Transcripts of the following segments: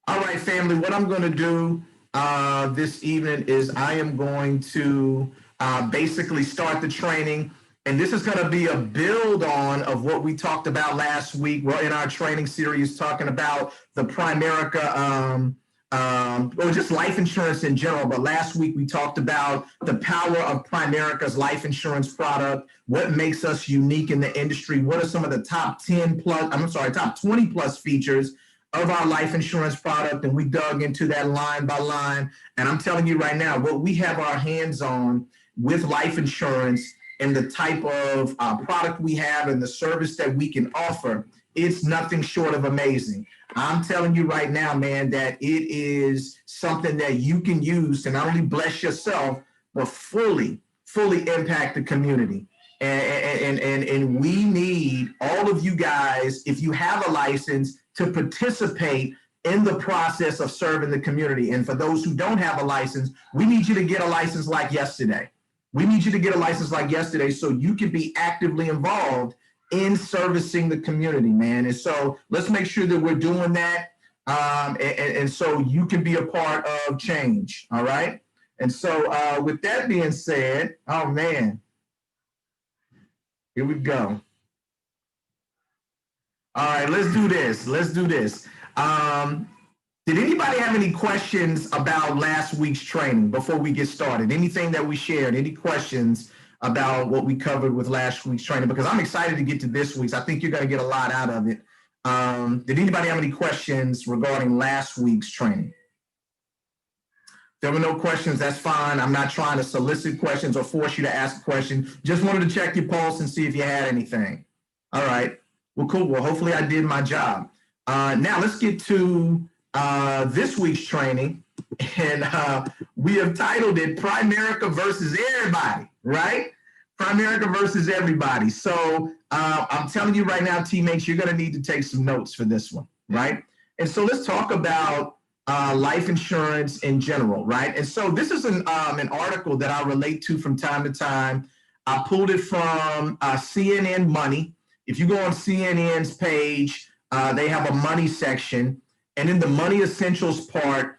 All right, family, what I'm going to do this evening is I am going to basically start the training. And this is going to be a build on of what we talked about last week. We're in our training series talking about the Primerica, or just life insurance in general. But last week we talked about the power of Primerica's life insurance product, what makes us unique in the industry, what are some of the top 20 plus features of our life insurance product, and we dug into that line by line. And I'm telling you right now, what we have our hands on with life insurance and the type of product we have and the service that we can offer, it's nothing short of amazing. I'm telling you right now, man, that it is something that you can use to not only bless yourself, but fully impact the community. And we need all of you guys, if you have a license, to participate in the process of serving the community. And for those who don't have a license, we need you to get a license like yesterday. We need you to get a license like yesterday so you can be actively involved in servicing the community, man. And so let's make sure that we're doing that. And so you can be a part of change. All right. And so with that being said, oh man, here we go. All right, let's do this. Did anybody have any questions about last week's training before we get started? Anything that we shared? Any questions about what we covered with last week's training? Because I'm excited to get to this week's. I think you're going to get a lot out of it. Did anybody have any questions regarding last week's training? There were no questions. That's fine. I'm not trying to solicit questions or force you to ask a question. Just wanted to check your pulse and see if you had anything. All right. Well, cool. Well, hopefully I did my job. Now let's get to this week's training. And we have titled it Primerica versus Everybody, right? Primerica versus Everybody. So I'm telling you right now, teammates, you're going to need to take some notes for this one, right? And so let's talk about life insurance in general, right? And so this is an article that I relate to from time to time. I pulled it from CNN Money. If you go on CNN's page, they have a money section. And in the money essentials part,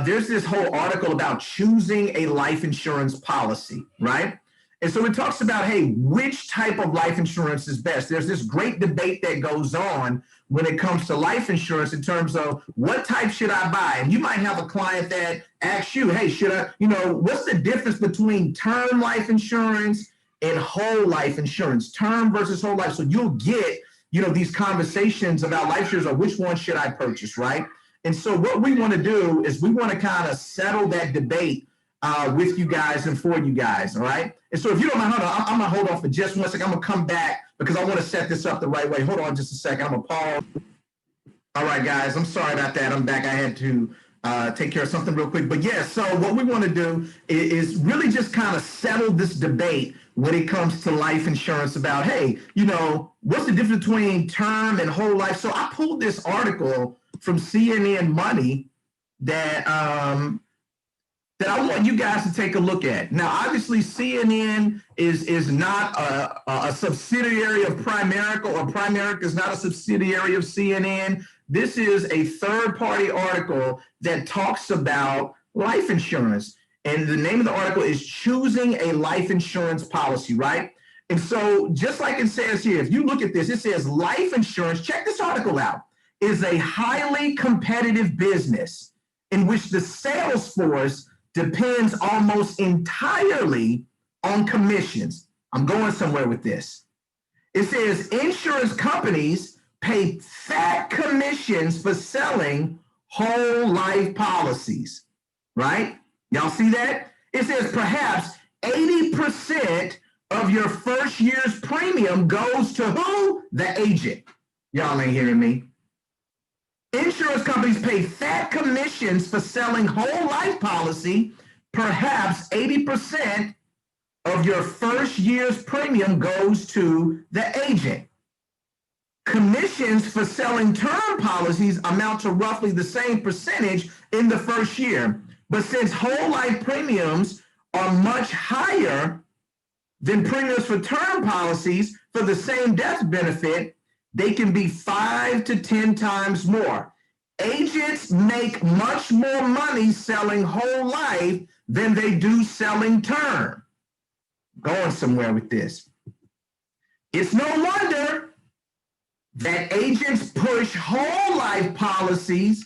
there's this whole article about choosing a life insurance policy, right? And so it talks about, hey, which type of life insurance is best? There's this great debate that goes on when it comes to life insurance in terms of what type should I buy? And you might have a client that asks you, hey, should I, what's the difference between term life insurance and whole life insurance, term versus whole life? So you'll get, these conversations about life insurance or which one should I purchase, right? And so what we want to do is we want to kind of settle that debate with you guys and for you guys, all right? And so if you don't mind, I'm going to hold on for just 1 second. I'm going to come back because I want to set this up the right way. Hold on just a second. I'm going to pause. All right, guys, I'm sorry about that. I'm back. I had to take care of something real quick. But yeah, so what we want to do is really just kind of settle this debate when it comes to life insurance about, hey, what's the difference between term and whole life? So I pulled this article from CNN Money that I want you guys to take a look at. Now, obviously, CNN is not a subsidiary of Primerica, or Primerica is not a subsidiary of CNN. This is a third-party article that talks about life insurance. And the name of the article is Choosing a Life Insurance Policy, right? And so just like it says here, if you look at this, it says life insurance, check this article out, is a highly competitive business in which the sales force depends almost entirely on commissions. I'm going somewhere with this. It says insurance companies pay fat commissions for selling whole life policies, right? Y'all see that? It says perhaps 80% of your first year's premium goes to who? The agent. Y'all ain't hearing me. Insurance companies pay fat commissions for selling whole life policy. Perhaps 80% of your first year's premium goes to the agent. Commissions for selling term policies amount to roughly the same percentage in the first year. But since whole life premiums are much higher than premiums for term policies for the same death benefit, they can be 5 to 10 times more. agents make much more money selling whole life than they do selling term. Going somewhere with this. It's no wonder that agents push whole life policies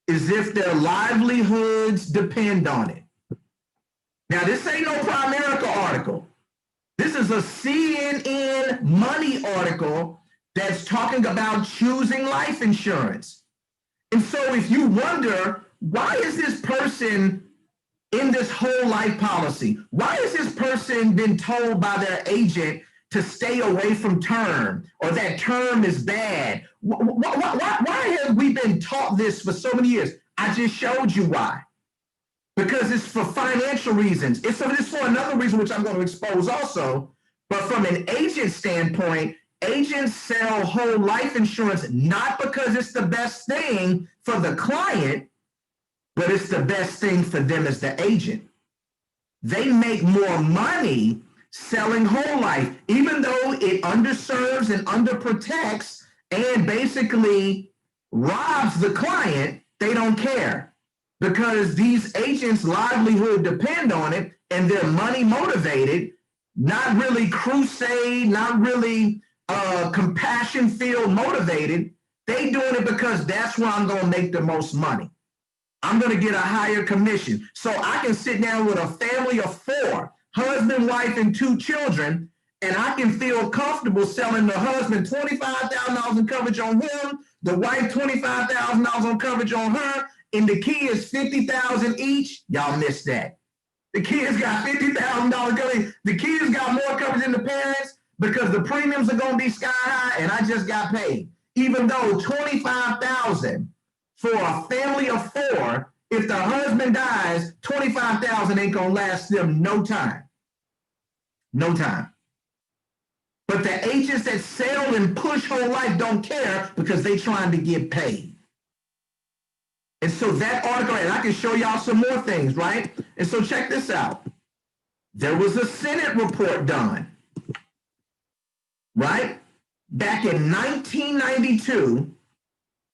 as if their livelihoods depend on it. Now, this ain't no Primerica article. This is a CNN Money article that's talking about choosing life insurance. And so if you wonder, why is this person in this whole life policy? Why has this person been told by their agent to stay away from term, or that term is bad? Why have we been taught this for so many years? I just showed you why. Because it's for financial reasons. It's for another reason, which I'm going to expose also. But from an agent standpoint, agents sell whole life insurance not because it's the best thing for the client, but it's the best thing for them as the agent. They make more money selling whole life, even though it underserves and underprotects and basically robs the client. They don't care, because these agents' livelihood depend on it, and they're money motivated, not really crusade, not really compassion field motivated. They doing it because that's where I'm going to make the most money. I'm going to get a higher commission. So I can sit down with a family of 4, husband, wife, and 2 children, and I can feel comfortable selling the husband $25,000 in coverage on him, the wife $25,000 on coverage on her, and the kids $50,000 each. Y'all missed that. The kids got $50,000 coverage. The kids got more coverage than the parents because the premiums are going to be sky high, and I just got paid. Even though $25,000 for a family of 4, if the husband dies, $25,000 ain't going to last them no time. No time. But the agents that sell and push whole life don't care because they trying to get paid. And so that article, and I can show y'all some more things, right? And so check this out. There was a Senate report done, right? Back in 1992,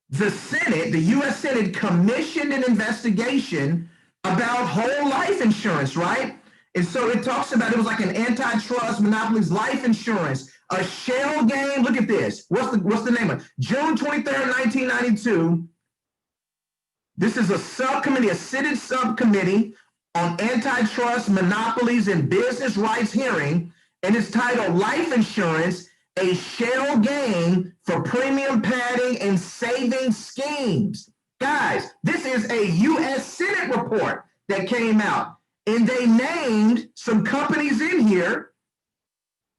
the Senate, the U.S. Senate, commissioned an investigation about whole life insurance, right? And so it talks about, it was like an antitrust monopolies, life insurance, a shell game. Look at this. What's the name of it? June 23rd, 1992. This is a subcommittee, a Senate subcommittee on antitrust, monopolies, and business rights hearing, and it's titled Life Insurance, a Shell Game for Premium Padding and Saving Schemes. Guys, this is a U.S. Senate report that came out, and they named some companies in here: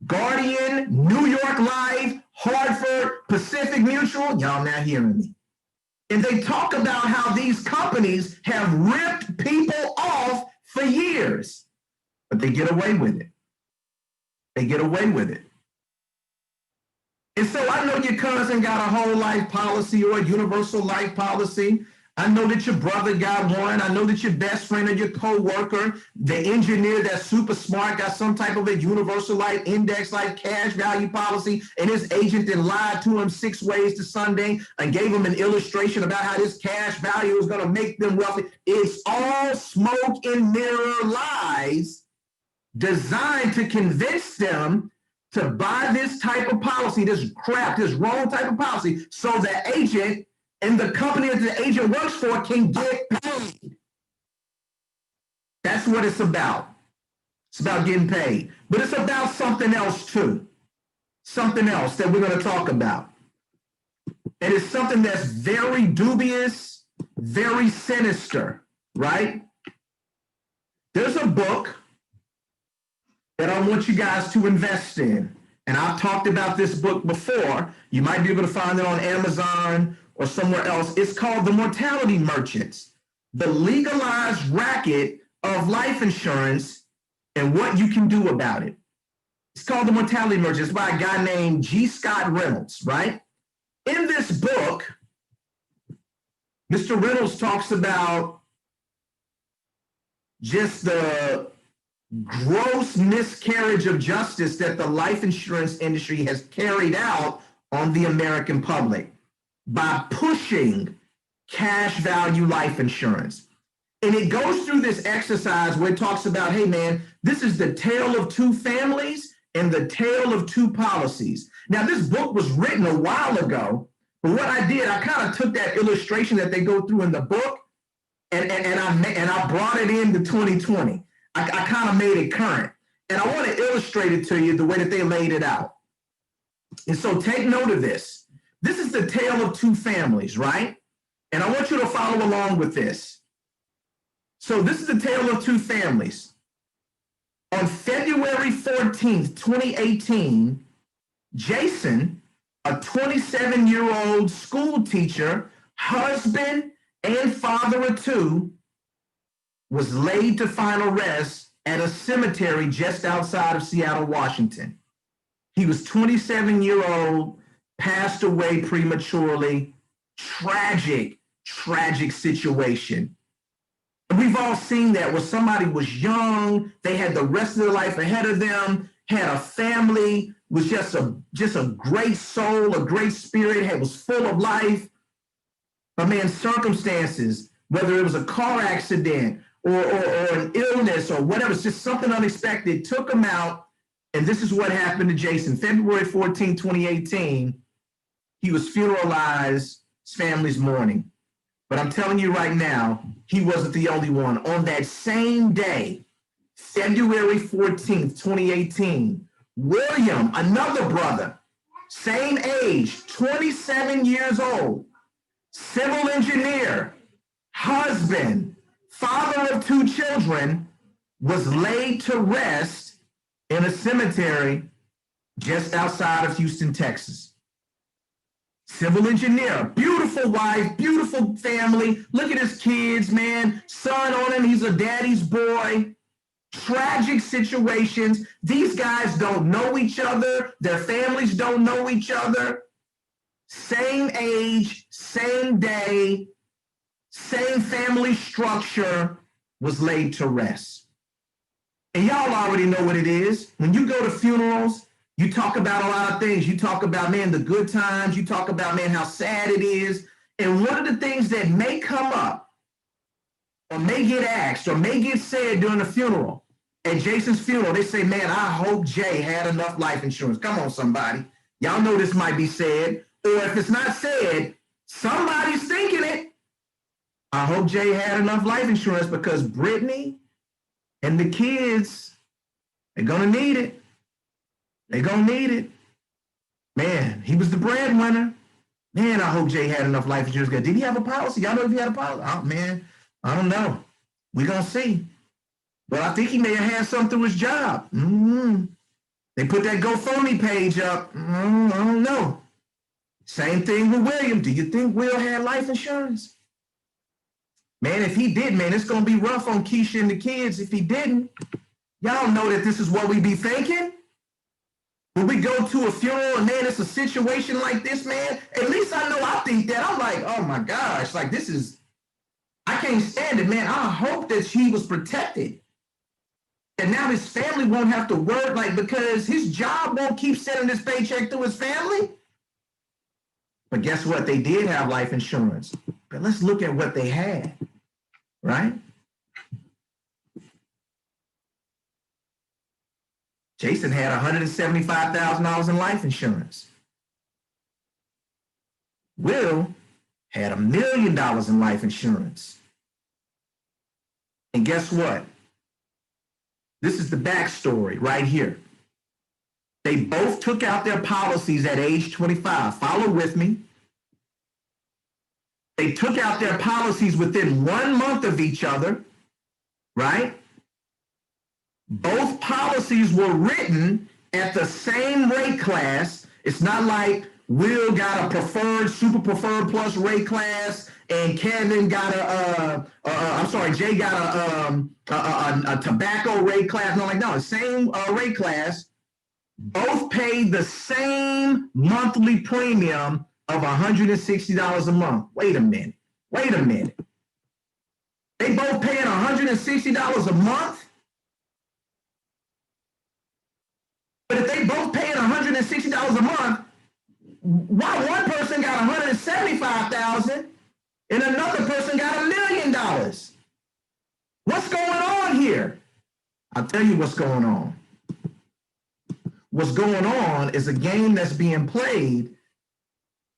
Guardian, New York Life, Hartford, Pacific Mutual. Y'all not hearing me. And they talk about how these companies have ripped people off for years, but they get away with it. They get away with it. And so I know your cousin got a whole life policy or a universal life policy. I know that your brother got one. I know that your best friend or your coworker, the engineer that's super smart, got some type of a universal life, index life, cash value policy, and his agent then lied to him 6 ways to Sunday and gave him an illustration about how this cash value is going to make them wealthy. It's all smoke and mirror lies designed to convince them to buy this type of policy, this crap, this wrong type of policy, so the agent and the company that the agent works for can get paid. That's what it's about. It's about getting paid. But it's about something else too. Something else that we're going to talk about. And it's something that's very dubious, very sinister, right? There's a book that I want you guys to invest in. And I've talked about this book before. You might be able to find it on Amazon or somewhere else. It's called The Mortality Merchants, the legalized racket of life insurance and what you can do about it. It's called The Mortality Merchants by a guy named G. Scott Reynolds, right? In this book, Mr. Reynolds talks about just the gross miscarriage of justice that the life insurance industry has carried out on the American public by pushing cash value life insurance. And it goes through this exercise where it talks about, hey, man, this is the tale of two families and the tale of two policies. Now, this book was written a while ago, but what I did, I kind of took that illustration that they go through in the book and I brought it into 2020. I kind of made it current. And I want to illustrate it to you the way that they laid it out. And so take note of this. This is the tale of two families, right? And I want you to follow along with this. So this is the tale of two families. On February 14th, 2018, Jason, a 27-year-old school teacher, husband, and father of two, was laid to final rest at a cemetery just outside of Seattle, Washington. He was 27-year-old, passed away prematurely. Tragic, tragic situation. And we've all seen that where somebody was young, they had the rest of their life ahead of them, had a family, was just a great soul, a great spirit, was full of life. But man, circumstances, whether it was a car accident or an illness or whatever, it's just something unexpected, took him out. And this is what happened to Jason. February 14, 2018, he was funeralized, his family's mourning. But I'm telling you right now, he wasn't the only one. On that same day, February 14th, 2018, William, another brother, same age, 27 years old, civil engineer, husband, father of two children, was laid to rest in a cemetery just outside of Houston, Texas. Civil engineer, beautiful wife, beautiful family. Look at his kids, man. Son on him, he's a daddy's boy. Tragic situations. These guys don't know each other. Their families don't know each other. Same age, same day, same family structure, was laid to rest. And y'all already know what it is. When you go to funerals, you talk about a lot of things. You talk about, man, the good times. You talk about, man, how sad it is. And one of the things that may come up or may get asked or may get said during the funeral, at Jason's funeral, they say, man, I hope Jay had enough life insurance. Come on, somebody. Y'all know this might be said. Or if it's not said, somebody's thinking it. I hope Jay had enough life insurance because Brittany and the kids, they're going to need it. They're going to need it. Man, he was the breadwinner. Man, I hope Jay had enough life insurance. Did he have a policy? Y'all know if he had a policy? Oh, man, I don't know. We're going to see. But I think he may have had something through his job. They put that GoFundMe page up. I don't know. Same thing with William. Do you think Will had life insurance? Man, if he did, man, it's going to be rough on Keisha and the kids if he didn't. Y'all know that this is what we be thinking. When we go to a funeral and, man, it's a situation like this, man, at least I know I think that. I'm like, oh, my gosh, like this is, I can't stand it, man. I hope that he was protected. And now his family won't have to work, like, because his job won't keep sending this paycheck to his family. But guess what? They did have life insurance. But let's look at what they had, right? Jason had $175,000 in life insurance. Will had $1 million in life insurance. And guess what? This is the backstory right here. They both took out their policies at age 25. Follow with me. They took out their policies within 1 month of each other, right? Both policies were written at the same rate class. It's not like Will got a preferred, super preferred plus rate class, and Kevin got Jay got a tobacco rate class. No, the same rate class. Both paid the same monthly premium of $160 a month. Wait a minute. They both paying $160 a month? But if they both paying $160 a month, why one person got $175,000 and another person got $1 million. What's going on here? I'll tell you what's going on. What's going on is a game that's being played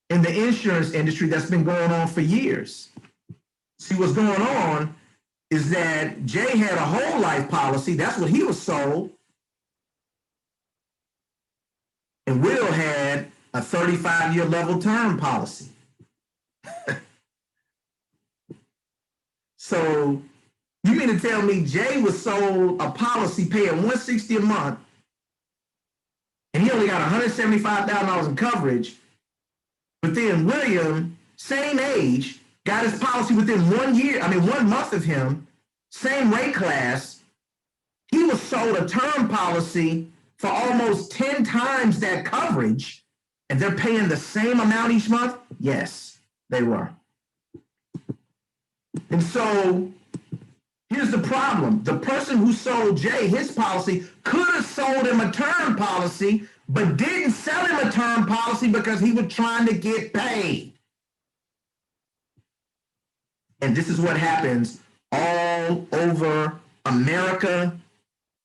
in the insurance industry that's been going on for years. See, what's going on is that Jay had a whole life policy. That's what he was sold. And Will had a 35-year level term policy. So you mean to tell me Jay was sold a policy paying $160 a month, and he only got $175,000 in coverage, but then William, same age, got his policy within 1 month of him, same rate class. He was sold a term policy for almost 10 times that coverage, and they're paying the same amount each month? Yes, they were. And so here's the problem. The person who sold Jay his policy could have sold him a term policy, but didn't sell him a term policy because he was trying to get paid. And this is what happens all over America,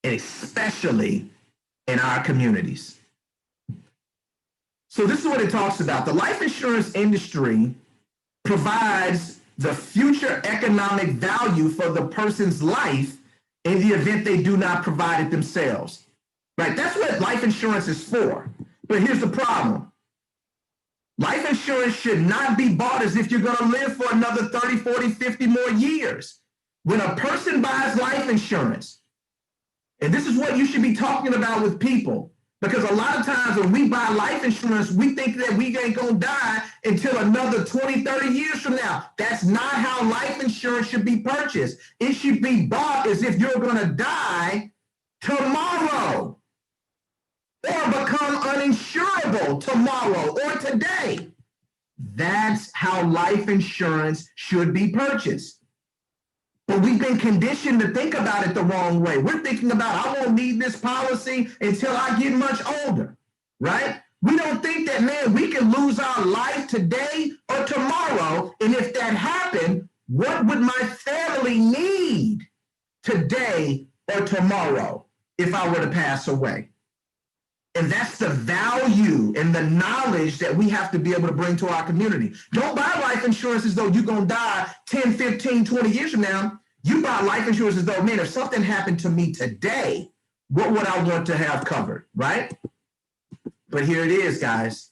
and especially in our communities. So this is what it talks about. The life insurance industry provides the future economic value for the person's life in the event they do not provide it themselves. Right? That's what life insurance is for. But here's the problem. Life insurance should not be bought as if you're going to live for another 30, 40, 50 more years. When a person buys life insurance, and this is what you should be talking about with people, because a lot of times when we buy life insurance, we think that we ain't going to die until another 20, 30 years from now. That's not how life insurance should be purchased. It should be bought as if you're going to die tomorrow, or become uninsurable tomorrow or today. That's how life insurance should be purchased. But we've been conditioned to think about it the wrong way. We're thinking about, I won't need this policy until I get much older, right? We don't think that, man, we can lose our life today or tomorrow. And if that happened, what would my family need today or tomorrow if I were to pass away? And that's the value and the knowledge that we have to be able to bring to our community. Don't buy life insurance as though you're going to die 10, 15, 20 years from now. You buy life insurance as though, man, if something happened to me today, what would I want to have covered, right? But here it is, guys.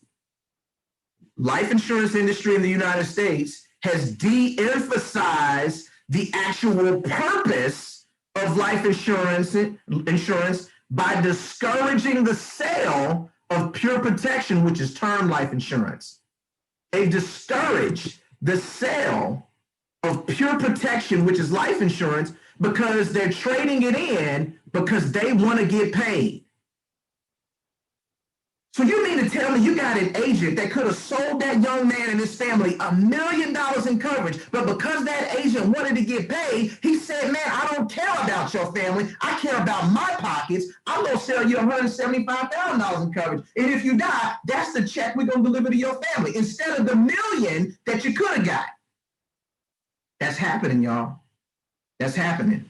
Life insurance industry in the United States has de-emphasized the actual purpose of life insurance by discouraging the sale of pure protection, which is term life insurance. They discourage the sale of pure protection, which is life insurance, because they're trading it in because they want to get paid. So you mean to tell me you got an agent that could have sold that young man and his family $1 million in coverage, but because that agent wanted to get paid, he said, man, I don't care about your family. I care about my pockets. I'm going to sell you $175,000 in coverage. And if you die, that's the check we're going to deliver to your family instead of the $1 million that you could have got. That's happening, y'all. That's happening.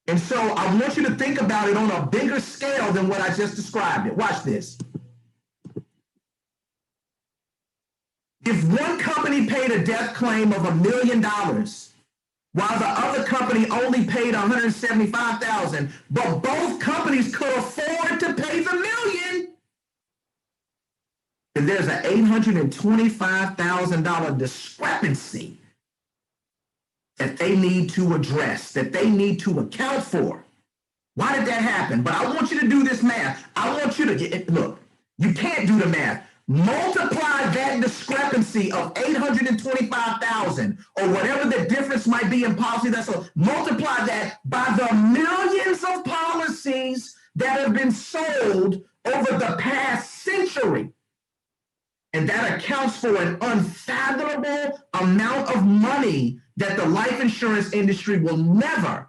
And so I want you to think about it on a bigger scale than what I just described it. Watch this. If one company paid a death claim of $1 million, while the other company only paid $175,000, but both companies could afford to pay the $1 million, then there's an $825,000 discrepancy that they need to address, that they need to account for. Why did that happen? But I want you to do this math. I want you to, look, you can't do the math. Multiply that discrepancy of $825,000 or whatever the difference might be in policy. Multiply that by the millions of policies that have been sold over the past century. And that accounts for an unfathomable amount of money that the life insurance industry will never,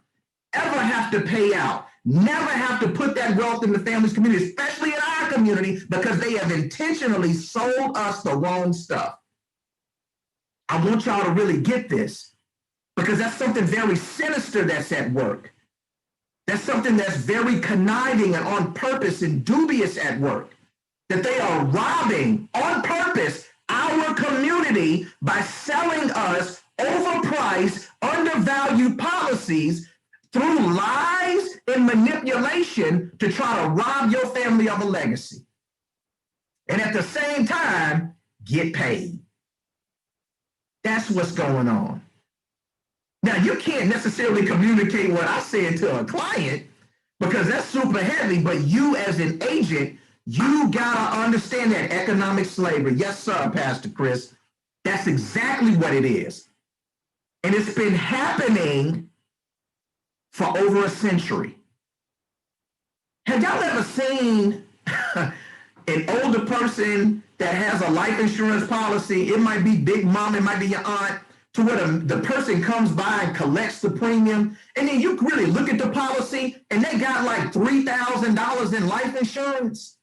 ever have to pay out. Never have to put that wealth in the family's community, especially in our community, because they have intentionally sold us the wrong stuff. I want y'all to really get this, because that's something very sinister that's at work. That's something that's very conniving and on purpose and dubious at work. That they are robbing on purpose our community by selling us overpriced, undervalued policies through lies and manipulation to try to rob your family of a legacy. And at the same time, get paid. That's what's going on. Now, you can't necessarily communicate what I said to a client because that's super heavy, but you as an agent, you gotta understand that economic slavery. Yes, sir, Pastor Chris. That's exactly what it is. And it's been happening for over a century. Have y'all ever seen an older person that has a life insurance policy? It might be big mom, it might be your aunt, to where the person comes by and collects the premium, and then you really look at the policy and they got like $3,000 in life insurance,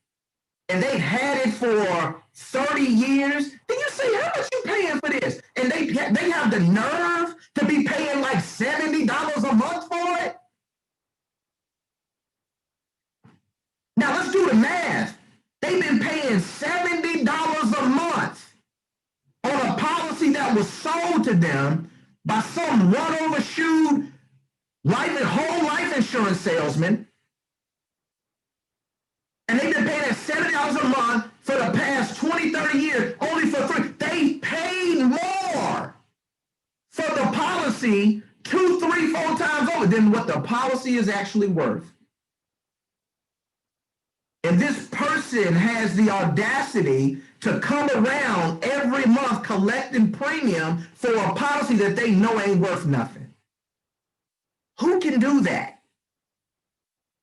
and they've had it for 30 years. Then you say, how much you paying for this? And they have the nerve to be paying like $70 a month for it? Now let's do the math. They've been paying $70 a month on a policy that was sold to them by some one-overshoed whole life insurance salesman. And they've been paying that $70 a month for the past 20, 30 years, only for free. They paid more for the policy 2, 3, 4 times over than what the policy is actually worth. And this person has the audacity to come around every month collecting premium for a policy that they know ain't worth nothing. Who can do that?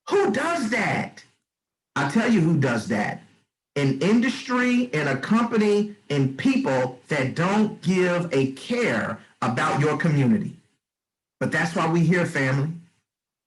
Who does that? I'll tell you who does that. An industry and a company and people that don't give a care about your community. But that's why we're here, family.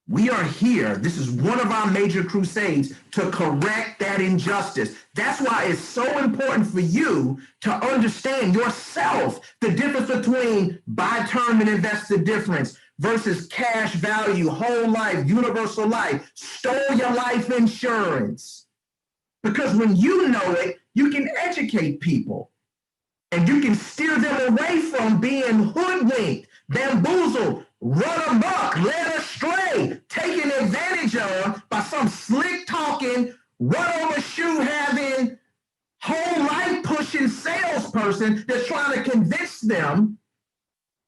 We are here. This is one of our major crusades to correct that injustice. That's why it's so important for you to understand yourself the difference between buy term and invested difference versus cash value, whole life, universal life, stole your life insurance. Because when you know it, you can educate people and you can steer them away from being hoodwinked, bamboozled, run amok, led astray, taken advantage of by some slick talking, run over shoe having, whole life pushing salesperson that's trying to convince them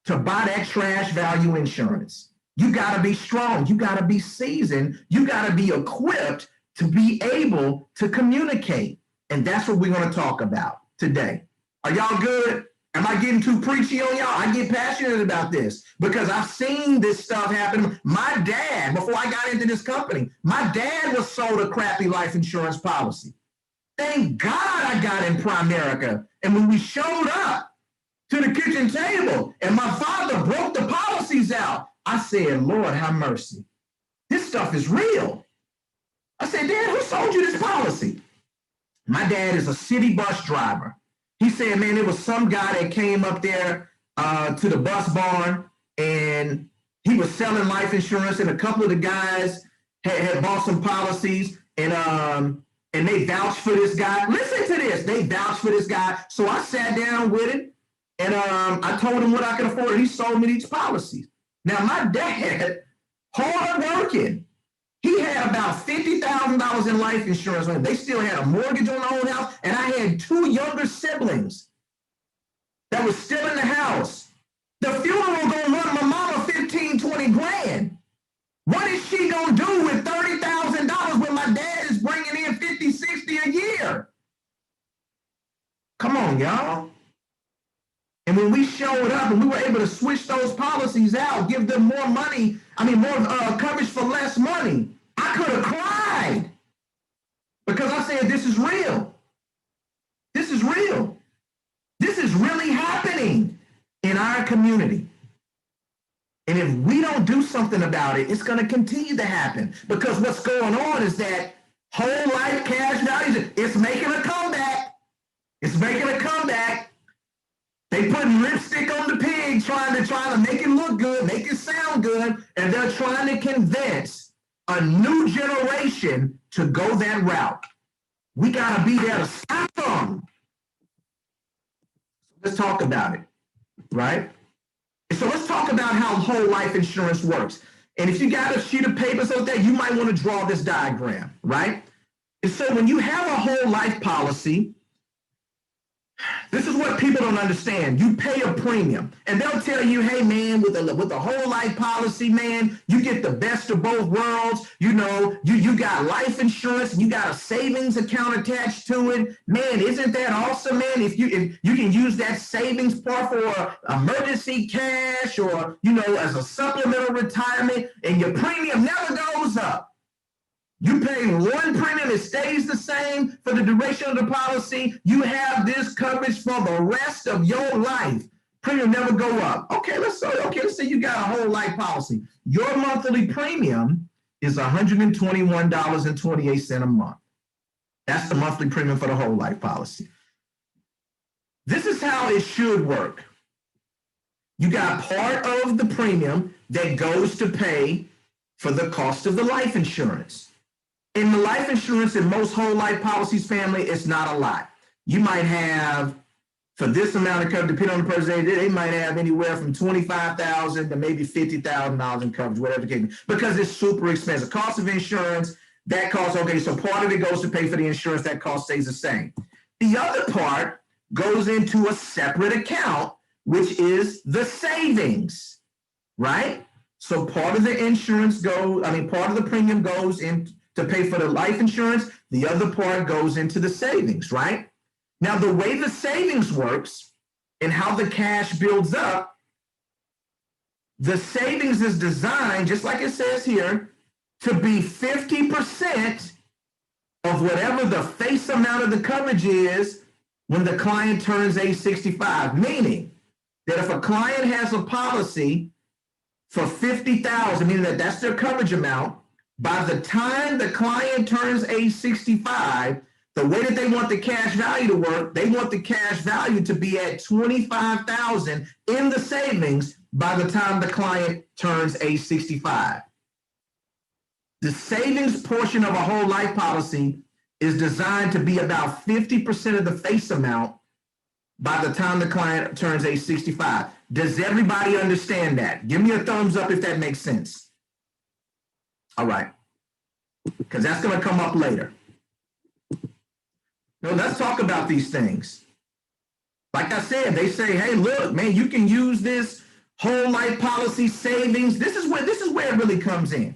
to buy that trash value insurance. You got to be strong. You got to be seasoned. You got to be equipped to be able to communicate. And that's what we're going to talk about today. Are y'all good? Am I getting too preachy on y'all? I get passionate about this because I've seen this stuff happen. My dad, before I got into this company, my dad was sold a crappy life insurance policy. Thank God I got in Primerica. And when we showed up to the kitchen table and my father broke the policies out, I said, Lord, have mercy. This stuff is real. I said, Dad, who sold you this policy? My dad is a city bus driver. He said, man, it was some guy that came up there to the bus barn and he was selling life insurance, and a couple of the guys had bought some policies, and they vouched for this guy. Listen to this. They vouched for this guy. So I sat down with him and I told him what I could afford. He sold me these policies. Now, my dad, hard working, he had about $50,000 in life insurance. They still had a mortgage on the old house, and I had 2 younger siblings that was still in the house. The funeral gonna run my mama 15, 20 grand. What is she gonna do with $30,000 when my dad is bringing in 50, 60 a year? Come on, y'all. And when we showed up and we were able to switch those policies out, give them more money, more coverage for less money, I could have cried because I said, this is real. This is real. This is really happening in our community. And if we don't do something about it, it's going to continue to happen, because what's going on is that whole life cash values, it's making a comeback. It's making a comeback. They putting lipstick on the pig, trying to make it look good, make it sound good, and they're trying to convince a new generation to go that route. We got to be there to stop them. Let's talk about it, right? So let's talk about how whole life insurance works. And if you got a sheet of paper so that you might want to draw this diagram, right? And so when you have a whole life policy, this is what people don't understand. You pay a premium, and they'll tell you, hey, man, with a whole life policy, man, you get the best of both worlds. You know, you got life insurance and you got a savings account attached to it. Man, isn't that awesome, man? If you can use that savings part for emergency cash or, you know, as a supplemental retirement, and your premium never goes up. You pay one premium, it stays the same for the duration of the policy. You have this coverage for the rest of your life. Premium never go up. Okay, let's say you got a whole life policy. Your monthly premium is $121.28 a month. That's the monthly premium for the whole life policy. This is how it should work. You got part of the premium that goes to pay for the cost of the life insurance. In the life insurance in most whole life policies, family, it's not a lot. You might have, for this amount of coverage, depending on the person, they might have anywhere from $25,000 to maybe $50,000 in coverage, whatever the case, because it's super expensive. Cost of insurance, that cost, okay, so part of it goes to pay for the insurance, that cost stays the same. The other part goes into a separate account, which is the savings, right? So part of the insurance part of the premium goes in to pay for the life insurance, the other part goes into the savings, right? Now, the way the savings works and how the cash builds up, the savings is designed, just like it says here, to be 50% of whatever the face amount of the coverage is when the client turns age 65, meaning that if a client has a policy for $50,000, meaning that's their coverage amount, by the time the client turns age 65, the way that they want the cash value to work, they want the cash value to be at $25,000 in the savings by the time the client turns age 65. The savings portion of a whole life policy is designed to be about 50% of the face amount by the time the client turns age 65. Does everybody understand that? Give me a thumbs up if that makes sense. All right, because that's going to come up later. Now, let's talk about these things. Like I said, they say, hey, look, man, you can use this whole life policy savings. This is where it really comes in.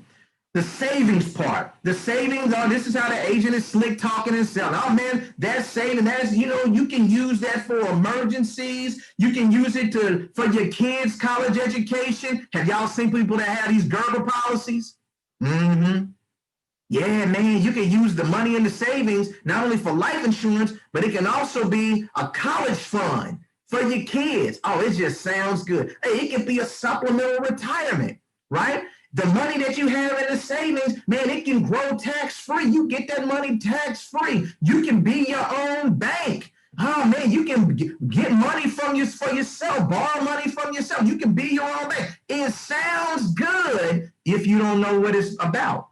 The savings part. The savings, this is how the agent is slick talking and selling. Oh, man, that's saving. That's, you can use that for emergencies. You can use it for your kids' college education. Have y'all seen people that have these Gerber policies? Mm-hmm. Yeah, man, you can use the money in the savings, not only for life insurance, but it can also be a college fund for your kids. Oh, it just sounds good. Hey, it can be a supplemental retirement, right? The money that you have in the savings, man, it can grow tax-free. You get that money tax-free. You can be your own bank. Oh, man, you can get money for yourself, borrow money from yourself. You can be your own bank. It sounds good if you don't know what it's about.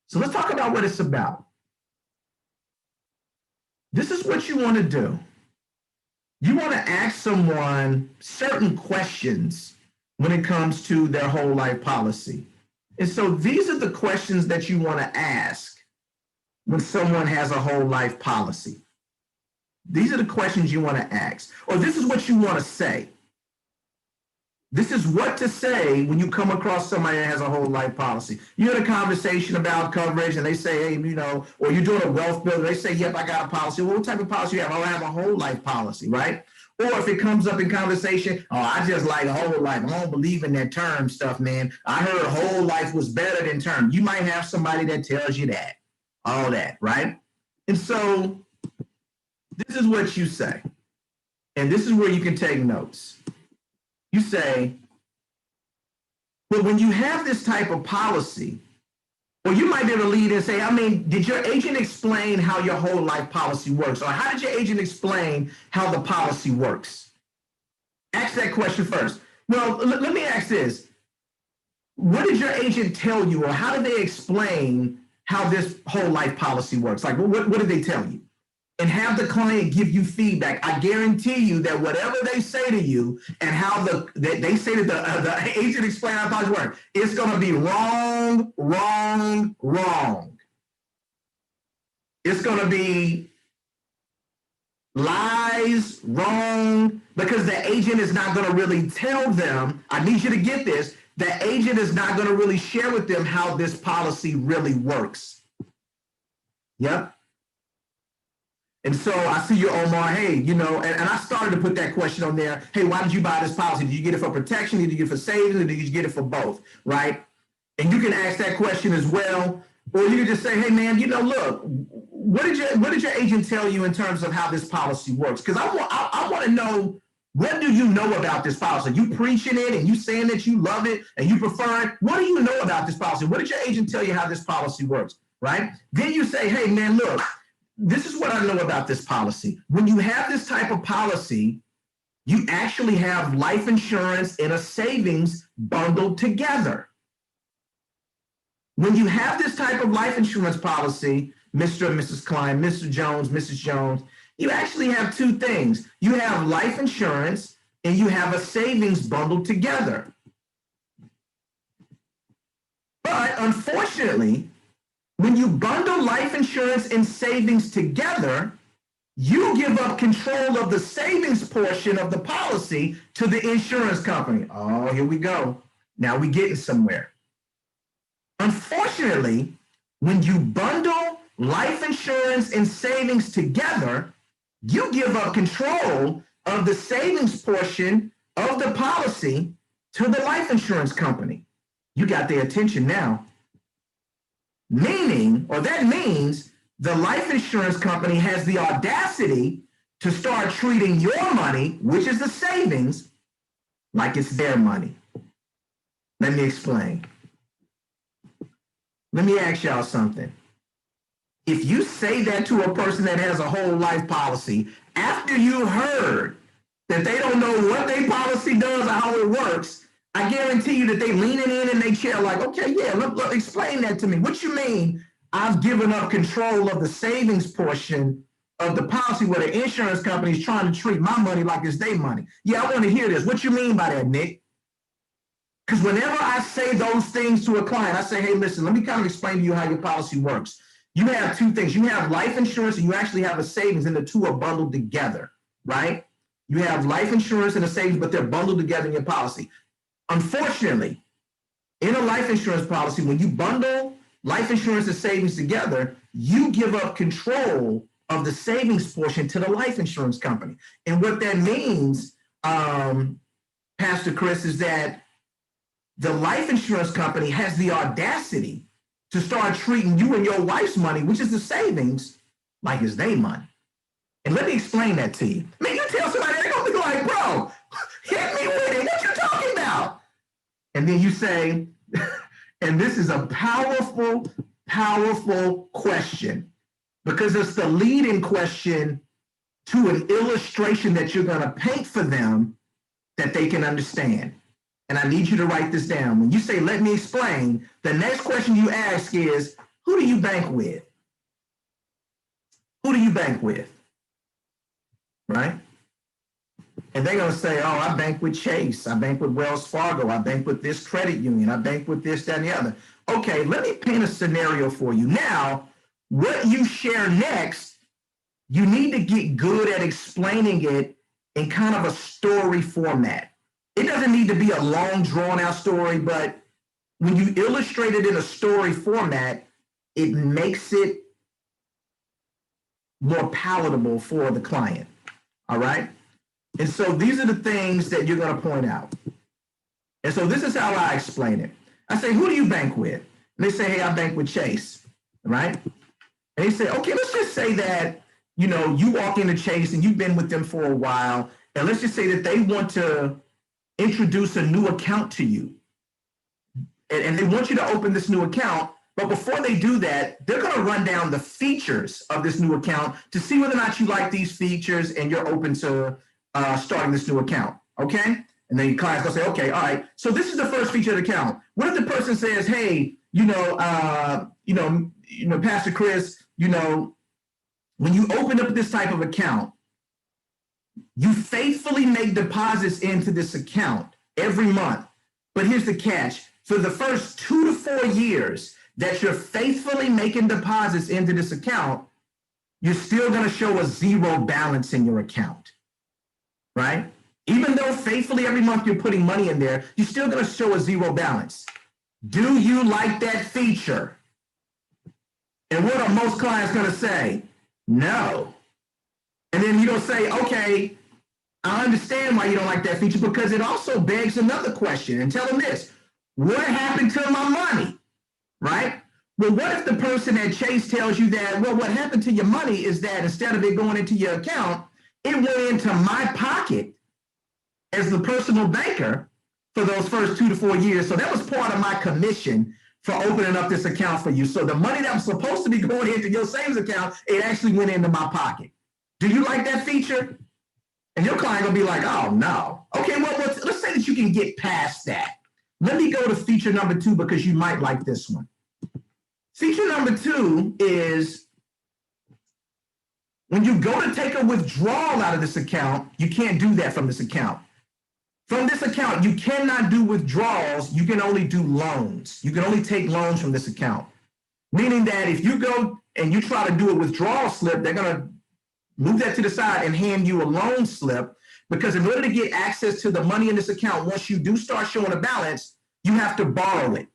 So let's talk about what it's about. This is what you want to do. You want to ask someone certain questions when it comes to their whole life policy. And so these are the questions that you want to ask when someone has a whole life policy. These are the questions you want to ask, or this is what you want to say. This is what to say when you come across somebody that has a whole life policy. You're in a conversation about coverage and they say, hey, or you're doing a wealth building. They say, yep, I got a policy. Well, what type of policy you have? Oh, I have a whole life policy, right? Or if it comes up in conversation, oh, I just like whole life. I don't believe in that term stuff, man. I heard whole life was better than term. You might have somebody that tells you that, all that, right? And so this is what you say. And this is where you can take notes. You say, well, when you have this type of policy, or you might be able to lead and say, did your agent explain how your whole life policy works? Or how did your agent explain how the policy works? Ask that question first. Well, let me ask this. What did your agent tell you, or how did they explain how this whole life policy works? Like, what did they tell you? And have the client give you feedback. I guarantee you that whatever they say to you and how they say that the agent explain how policy works, it's going to be wrong, wrong, wrong. It's going to be lies, wrong, because the agent is not going to really tell them. I need you to get this. The agent is not going to really share with them how this policy really works. Yep. And so I see you, Omar, hey, and I started to put that question on there. Hey, why did you buy this policy? Did you get it for protection? Did you get it for savings? Or did you get it for both? Right? And you can ask that question as well. Or you can just say, hey, man, look, what did your agent tell you in terms of how this policy works? Because I want to know, what do you know about this policy? You preaching it and you saying that you love it and you prefer it. What do you know about this policy? What did your agent tell you how this policy works? Right? Then you say, hey, man, look, this is what I know about this policy. When you have this type of policy, you actually have life insurance and a savings bundled together. When you have this type of life insurance policy, Mr. and Mrs. Klein, Mr. Jones, Mrs. Jones, you actually have two things. You have life insurance and you have a savings bundled together. But unfortunately, when you bundle life insurance and savings together, you give up control of the savings portion of the policy to the insurance company. Oh, here we go. Now we're getting somewhere. Unfortunately, when you bundle life insurance and savings together, you give up control of the savings portion of the policy to the life insurance company. You got their attention now. That means the life insurance company has the audacity to start treating your money, which is the savings, like it's their money. Let me explain. Let me ask y'all something. If you say that to a person that has a whole life policy, after you heard that they don't know what their policy does or how it works, I guarantee you that they leaning in their chair like, okay, yeah, look, explain that to me. What you mean I've given up control of the savings portion of the policy where the insurance company is trying to treat my money like it's their money? Yeah, I want to hear this. What you mean by that, Nick? Because whenever I say those things to a client, I say, hey, listen, let me kind of explain to you how your policy works. You have two things. You have life insurance and you actually have a savings, and the two are bundled together, right? You have life insurance and a savings, but they're bundled together in your policy. Unfortunately, in a life insurance policy, when you bundle life insurance and savings together, you give up control of the savings portion to the life insurance company. And what that means, Pastor Chris, is that the life insurance company has the audacity to start treating you and your wife's money, which is the savings, like it's their money. And let me explain that to you. Man, you tell somebody, they're going to be like, bro, hit me with it. What you talking about? And then you say, and this is a powerful, powerful question, because it's the leading question to an illustration that you're going to paint for them that they can understand. And I need you to write this down. When you say, let me explain, the next question you ask is, who do you bank with? Who do you bank with? Right? And they're going to say, oh, I bank with Chase. I bank with Wells Fargo. I bank with this credit union. I bank with this, that, and the other. Okay, let me paint a scenario for you. Now, what you share next, you need to get good at explaining it in kind of a story format. It doesn't need to be a long, drawn-out story, but when you illustrate it in a story format, it makes it more palatable for the client, all right? And so these are the things that you're going to point out. And so this is how I explain it. I say, who do you bank with? And they say, hey, I bank with Chase, right? And they say, okay, let's just say that, you walk into Chase and you've been with them for a while, and let's just say that they want to introduce a new account to you. And they want you to open this new account, but before they do that, they're going to run down the features of this new account to see whether or not you like these features and you're open to starting this new account. Okay. And then your client's gonna say, okay, all right. So this is the first feature of the account. What if the person says, hey, Pastor Chris, when you open up this type of account, you faithfully make deposits into this account every month. But here's the catch. For the first 2 to 4 years that you're faithfully making deposits into this account, you're still going to show a zero balance in your account, right? Even though faithfully every month you're putting money in there, you're still going to show a zero balance. Do you like that feature? And what are most clients going to say? No. And then you're going to say, okay, I understand why you don't like that feature, because it also begs another question. And tell them this, what happened to my money, right? Well, what if the person at Chase tells you that, well, what happened to your money is that instead of it going into your account, it went into my pocket as the personal banker for those first 2 to 4 years. So that was part of my commission for opening up this account for you. So the money that was supposed to be going into your savings account, it actually went into my pocket. Do you like that feature? And your client gonna be like, oh no. Okay, well, let's say that you can get past that. Let me go to feature number 2 because you might like this one. Feature number 2 is when you go to take a withdrawal out of this account, you can't do that from this account. From this account, you cannot do withdrawals. You can only do loans. You can only take loans from this account. Meaning that if you go and you try to do a withdrawal slip, they're going to move that to the side and hand you a loan slip, because in order to get access to the money in this account, once you do start showing a balance, you have to borrow it.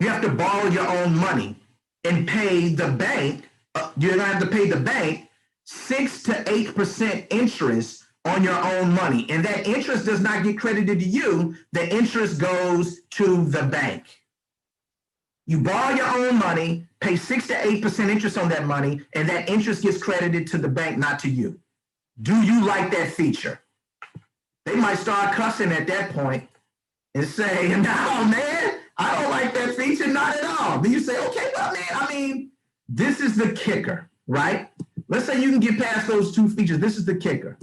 You have to borrow your own money and pay the bank. You're going to have to pay the bank 6 to 8% interest on your own money. And that interest does not get credited to you. The interest goes to the bank. You borrow your own money, pay 6 to 8% interest on that money, and that interest gets credited to the bank, not to you. Do you like that feature? They might start cussing at that point and say, no, man, I don't like that feature, not at all. Then you say, okay, well, man, this is the kicker, right? Let's say you can get past those 2 features. This is the kicker.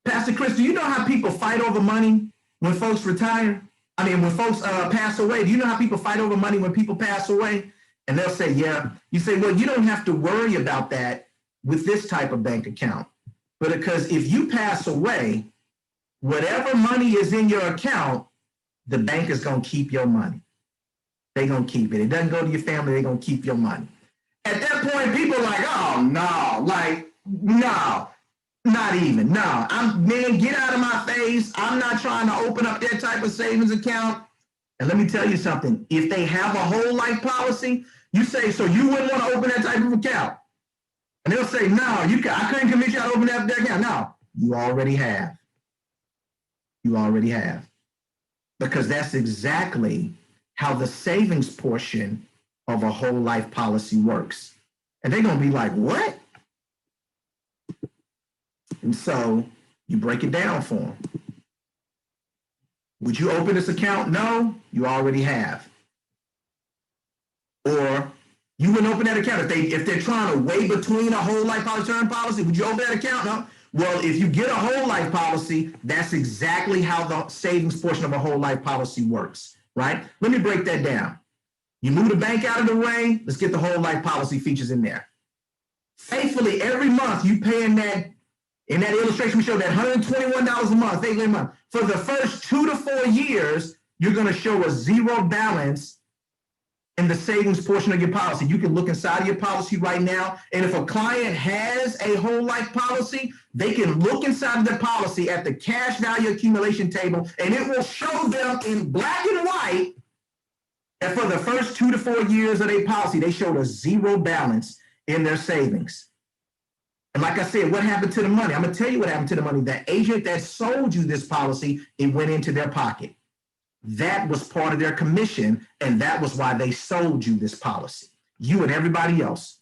Pastor Chris, do you know how people fight over money when folks retire? When folks pass away, do you know how people fight over money when people pass away? And they'll say, yeah. You say, well, you don't have to worry about that with this type of bank account. But because if you pass away, whatever money is in your account, the bank is going to keep your money. They're going to keep it. It doesn't go to your family. They're going to keep your money. At that point, people are like, oh, no, no. Not even, no. Man, get out of my face. I'm not trying to open up that type of savings account. And let me tell you something. If they have a whole life policy, you say, so you wouldn't want to open that type of account? And they'll say, no, I couldn't convince you to open that account. No, you already have. You already have. Because that's exactly how the savings portion of a whole life policy works. And they're going to be like, what? And so you break it down for them. Would you open this account? No, you already have. Or you wouldn't open that account. If they're trying to weigh between a whole life policy term policy, would you open that account? No. Well, if you get a whole life policy, that's exactly how the savings portion of a whole life policy works, right? Let me break that down. You move the bank out of the way, let's get the whole life policy features in there. Faithfully, every month you paying that. In that illustration, we showed that $121 a month, faithfully a month. For the first 2 to 4 years, you're going to show a zero balance in the savings portion of your policy. You can look inside of your policy right now. And if a client has a whole life policy, they can look inside of their policy at the cash value accumulation table, and it will show them in black and white that for the first 2 to 4 years of their policy, they showed a zero balance in their savings. And like I said, what happened to the money? I'm going to tell you what happened to the money. The agent that sold you this policy, it went into their pocket. That was part of their commission, and that was why they sold you this policy, you and everybody else.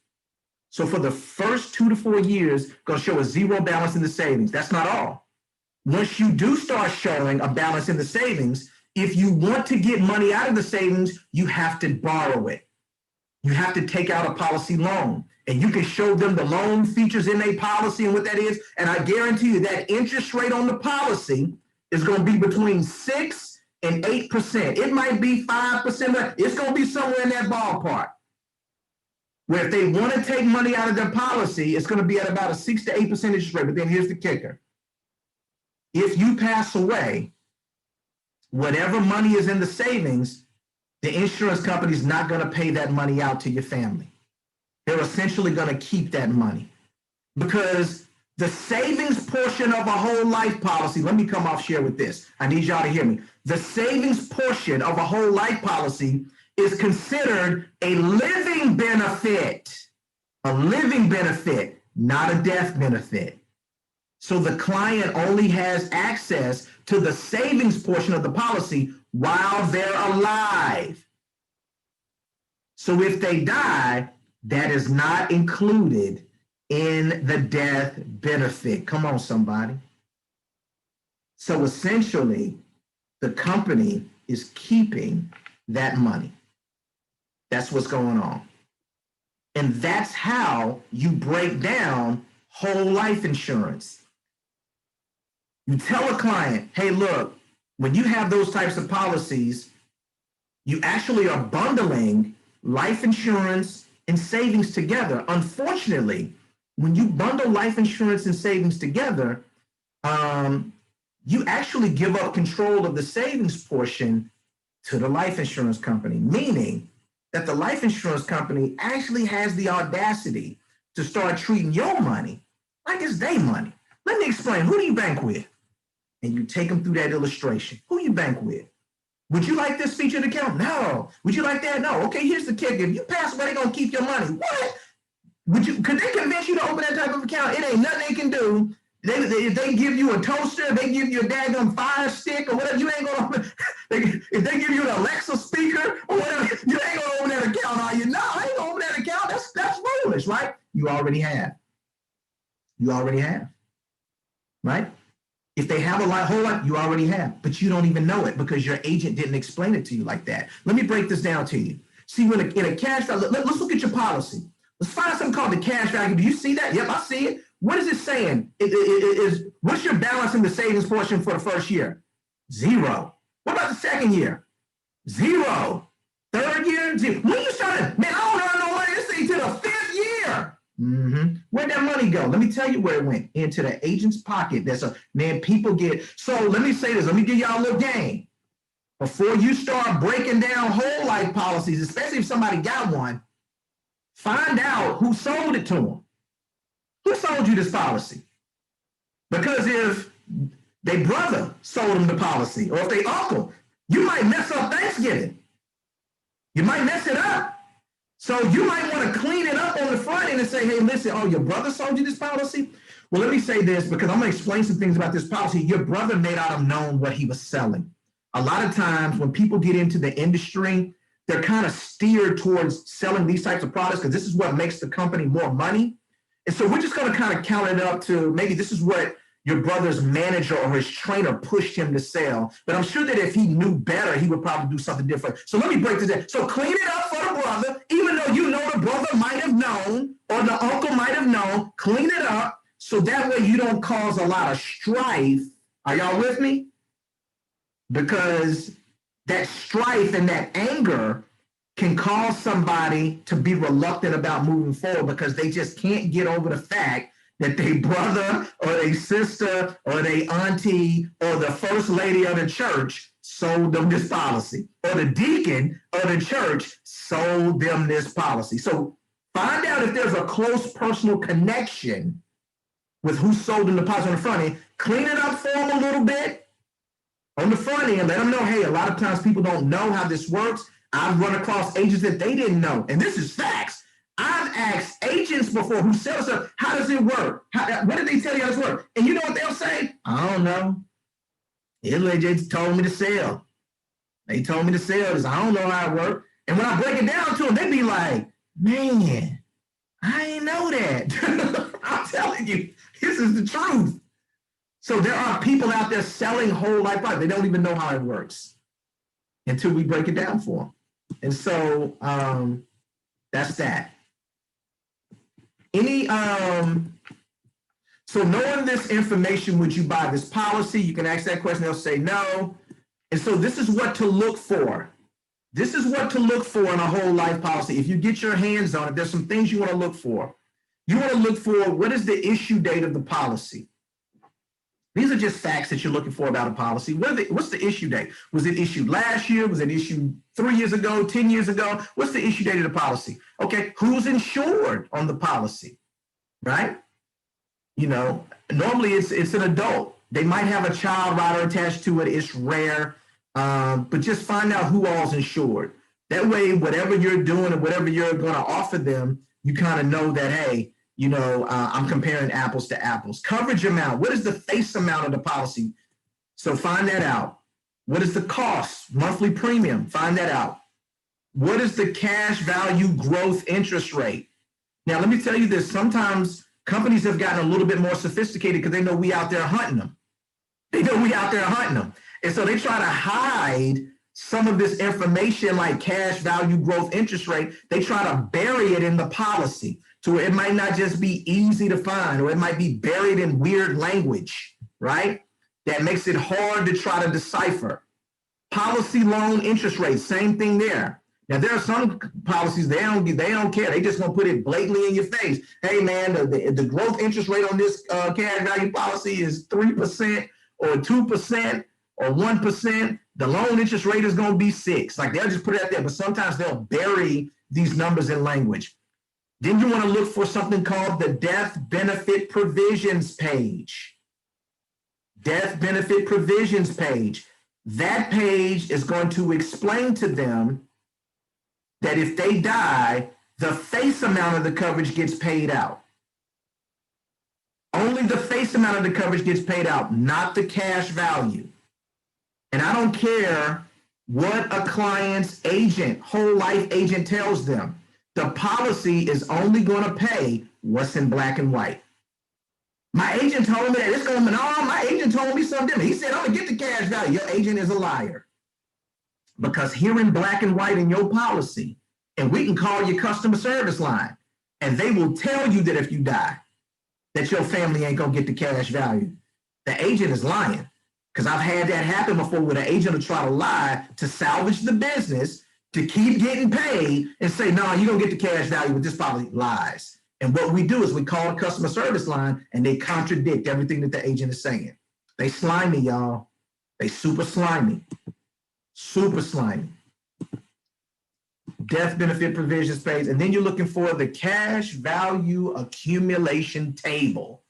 So for the first 2 to 4 years, going to show a zero balance in the savings. That's not all. Once you do start showing a balance in the savings, if you want to get money out of the savings, you have to borrow it. You have to take out a policy loan. and you can show them the loan features in a policy and what that is, and I guarantee you that interest rate on the policy is going to be between 6 and 8%. It might be 5%, but it's going to be somewhere in that ballpark. Where if they want to take money out of their policy, it's going to be at about a 6 to 8% interest rate. But then here's the kicker. If you pass away, whatever money is in the savings, the insurance company is not going to pay that money out to your family. They're essentially going to keep that money because the savings portion of a whole life policy, let me come off share with this. I need y'all to hear me. The savings portion of a whole life policy is considered a living benefit, not a death benefit. So the client only has access to the savings portion of the policy while they're alive. So if they die, that is not included in the death benefit. Come on, somebody. So essentially, the company is keeping that money. That's what's going on. And that's how you break down whole life insurance. You tell a client, hey, look, when you have those types of policies, you actually are bundling life insurance and savings together. Unfortunately, when you bundle life insurance and savings together, you actually give up control of the savings portion to the life insurance company, meaning that the life insurance company actually has the audacity to start treating your money like it's their money. Let me explain. Who do you bank with? And you take them through that illustration. Who you bank with? Would you like this featured account? No. Would you like that? No. Okay, here's the kicker. If you pass away, they're going to keep your money. What? Could they convince you to open that type of account? It ain't nothing they can do. If they give you a toaster, they give you a daggone fire stick or whatever, you ain't going to, if they give you an Alexa speaker or whatever, you ain't going to open that account, are you? No, I ain't going to open that account. That's foolish, right? You already have. Right? If they have a whole lot, you already have, but you don't even know it because your agent didn't explain it to you like that. Let me break this down to you. See, when in a cash value, let's look at your policy. Let's find something called the cash value. Do you see that? Yep, I see it. What is it saying? What's your balance in the savings portion for the first year? 0. What about the second year? 0. Third year? 0. When you started, man, I don't earn no money. This thing to the 5th year. Where'd that money go? Let me tell you where it went. Into the agent's pocket. People get, so let me say this. Let me give y'all a little game. Before you start breaking down whole life policies, especially if somebody got one, find out who sold it to them. Who sold you this policy? Because if their brother sold them the policy, or if their uncle, you might mess up Thanksgiving. You might mess it up. So you might want to clean it up on the front end and say, hey, listen, oh, your brother sold you this policy? Well, let me say this because I'm going to explain some things about this policy. Your brother may not have known what he was selling. A lot of times when people get into the industry, they're kind of steered towards selling these types of products because this is what makes the company more money. And so we're just going to kind of count it up to maybe this is what your brother's manager or his trainer pushed him to sell. But I'm sure that if he knew better, he would probably do something different. So let me break this down. So clean it up for the brother, even though you know the brother might have known or the uncle might have known, clean it up so that way you don't cause a lot of strife. Are y'all with me? Because that strife and that anger can cause somebody to be reluctant about moving forward because they just can't get over the fact that their brother or their sister or their auntie or the first lady of the church sold them this policy, or the deacon of the church sold them this policy. So find out if there's a close personal connection with who sold them the policy on the front end. Clean it up for them a little bit on the front end. Let them know, hey, a lot of times people don't know how this works. I've run across agents that they didn't know, and this is facts. I've asked agents before who sell stuff, how does it work? What did they tell you how it works? And you know what they'll say? I don't know. They just told me to sell. They told me to sell this. I don't know how it works. And when I break it down to them, they be like, man, I ain't know that. I'm telling you, this is the truth. So there are people out there selling whole life products. They don't even know how it works until we break it down for them. And so that's that. So knowing this information, would you buy this policy? You can ask that question, they'll say no. And so this is what to look for. This is what to look for in a whole life policy. If you get your hands on it, there's some things you want to look for. You want to look for, what is the issue date of the policy? These are just facts that you're looking for about a policy. What's the issue date? Was it issued last year? Was it issued 3 years ago, 10 years ago? What's the issue date of the policy? Okay, who's insured on the policy, right? You know, normally it's an adult. They might have a child rider attached to it. It's rare, but just find out who all's insured. That way, whatever you're doing and whatever you're going to offer them, you kind of know that, hey, you know, I'm comparing apples to apples. Coverage amount. What is the face amount of the policy? So find that out. What is the cost? Monthly premium. Find that out. What is the cash value growth interest rate? Now, let me tell you this. Sometimes companies have gotten a little bit more sophisticated because they know we out there hunting them. They know we out there hunting them. And so they try to hide some of this information like cash value growth interest rate. They try to bury it in the policy to where it might not just be easy to find, or it might be buried in weird language, right? That makes it hard to try to decipher. Policy loan interest rate, same thing there. Now, there are some policies, they don't care. They just gonna put it blatantly in your face. Hey man, the growth interest rate on this cash value policy is 3% or 2% or 1%. The loan interest rate is gonna be 6%. Like, they'll just put it out there, but sometimes they'll bury these numbers in language. Then you wanna look for something called the death benefit provisions page. Death benefit provisions page. That page is going to explain to them that if they die, the face amount of the coverage gets paid out. Only the face amount of the coverage gets paid out, not the cash value. And I don't care what a client's agent, whole life agent tells them. The policy is only going to pay what's in black and white. My agent told me that it's going to, no, my agent told me something different. He said, I'm going to get the cash value. Your agent is a liar. Because here in black and white in your policy, and we can call your customer service line, and they will tell you that if you die, that your family ain't going to get the cash value. The agent is lying. Because I've had that happen before, where the agent will try to lie to salvage the business, to keep getting paid, and say, no, you don't get the cash value with this policy. Lies. And what we do is we call the customer service line, and they contradict everything that the agent is saying. They slimy, y'all. They super slimy. Super slimy. Death benefit provisions page. And then you're looking for the cash value accumulation table.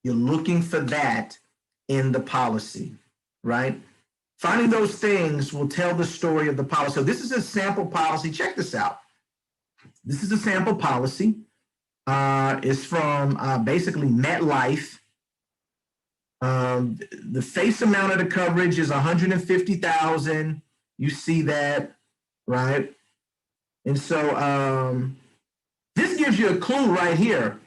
You're looking for that in the policy, right? Finding those things will tell the story of the policy. So this is a sample policy. Check this out. This is a sample policy. It's from basically MetLife. The face amount of the coverage is $150,000. You see that, right? And so this gives you a clue right here.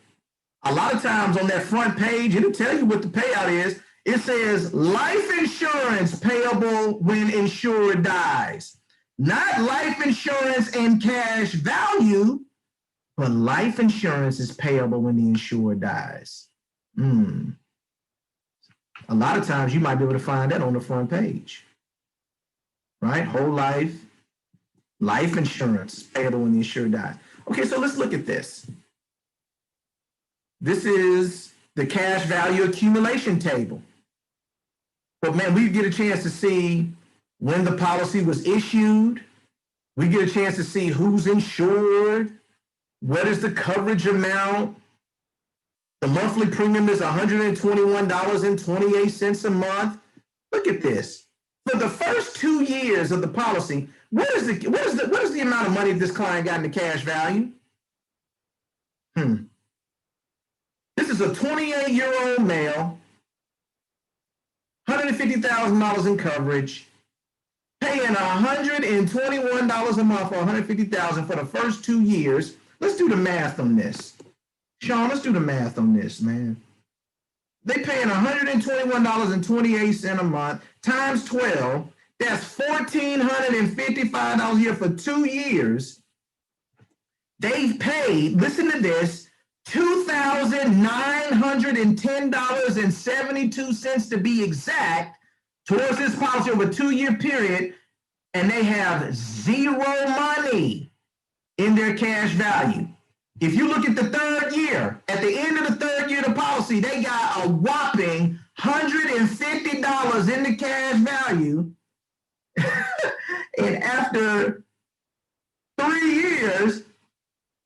A lot of times on that front page, it'll tell you what the payout is. It says life insurance payable when insured dies. Not life insurance and cash value, but life insurance is payable when the insured dies. A lot of times you might be able to find that on the front page, right? Whole life, life insurance payable when the insured dies. Okay, so let's look at this. This is the cash value accumulation table. But man, we get a chance to see when the policy was issued. We get a chance to see who's insured. What is the coverage amount? The monthly premium is $121.28 a month. Look at this. For the first 2 years of the policy, what is the amount of money this client got in the cash value? This is a 28-year-old male, $150,000 in coverage, paying $121 a month for $150,000 for the first 2 years. Let's do the math on this. Sean, let's do the math on this, man. They paying $121.28 a month times 12. That's $1,455 a year for 2 years. They've paid, listen to this, $2,910.72 to be exact towards this policy over a 2-year period, and they have zero money in their cash value. If you look at the third year, at the end of the third year of the policy, they got a whopping $150 in the cash value. And after 3 years,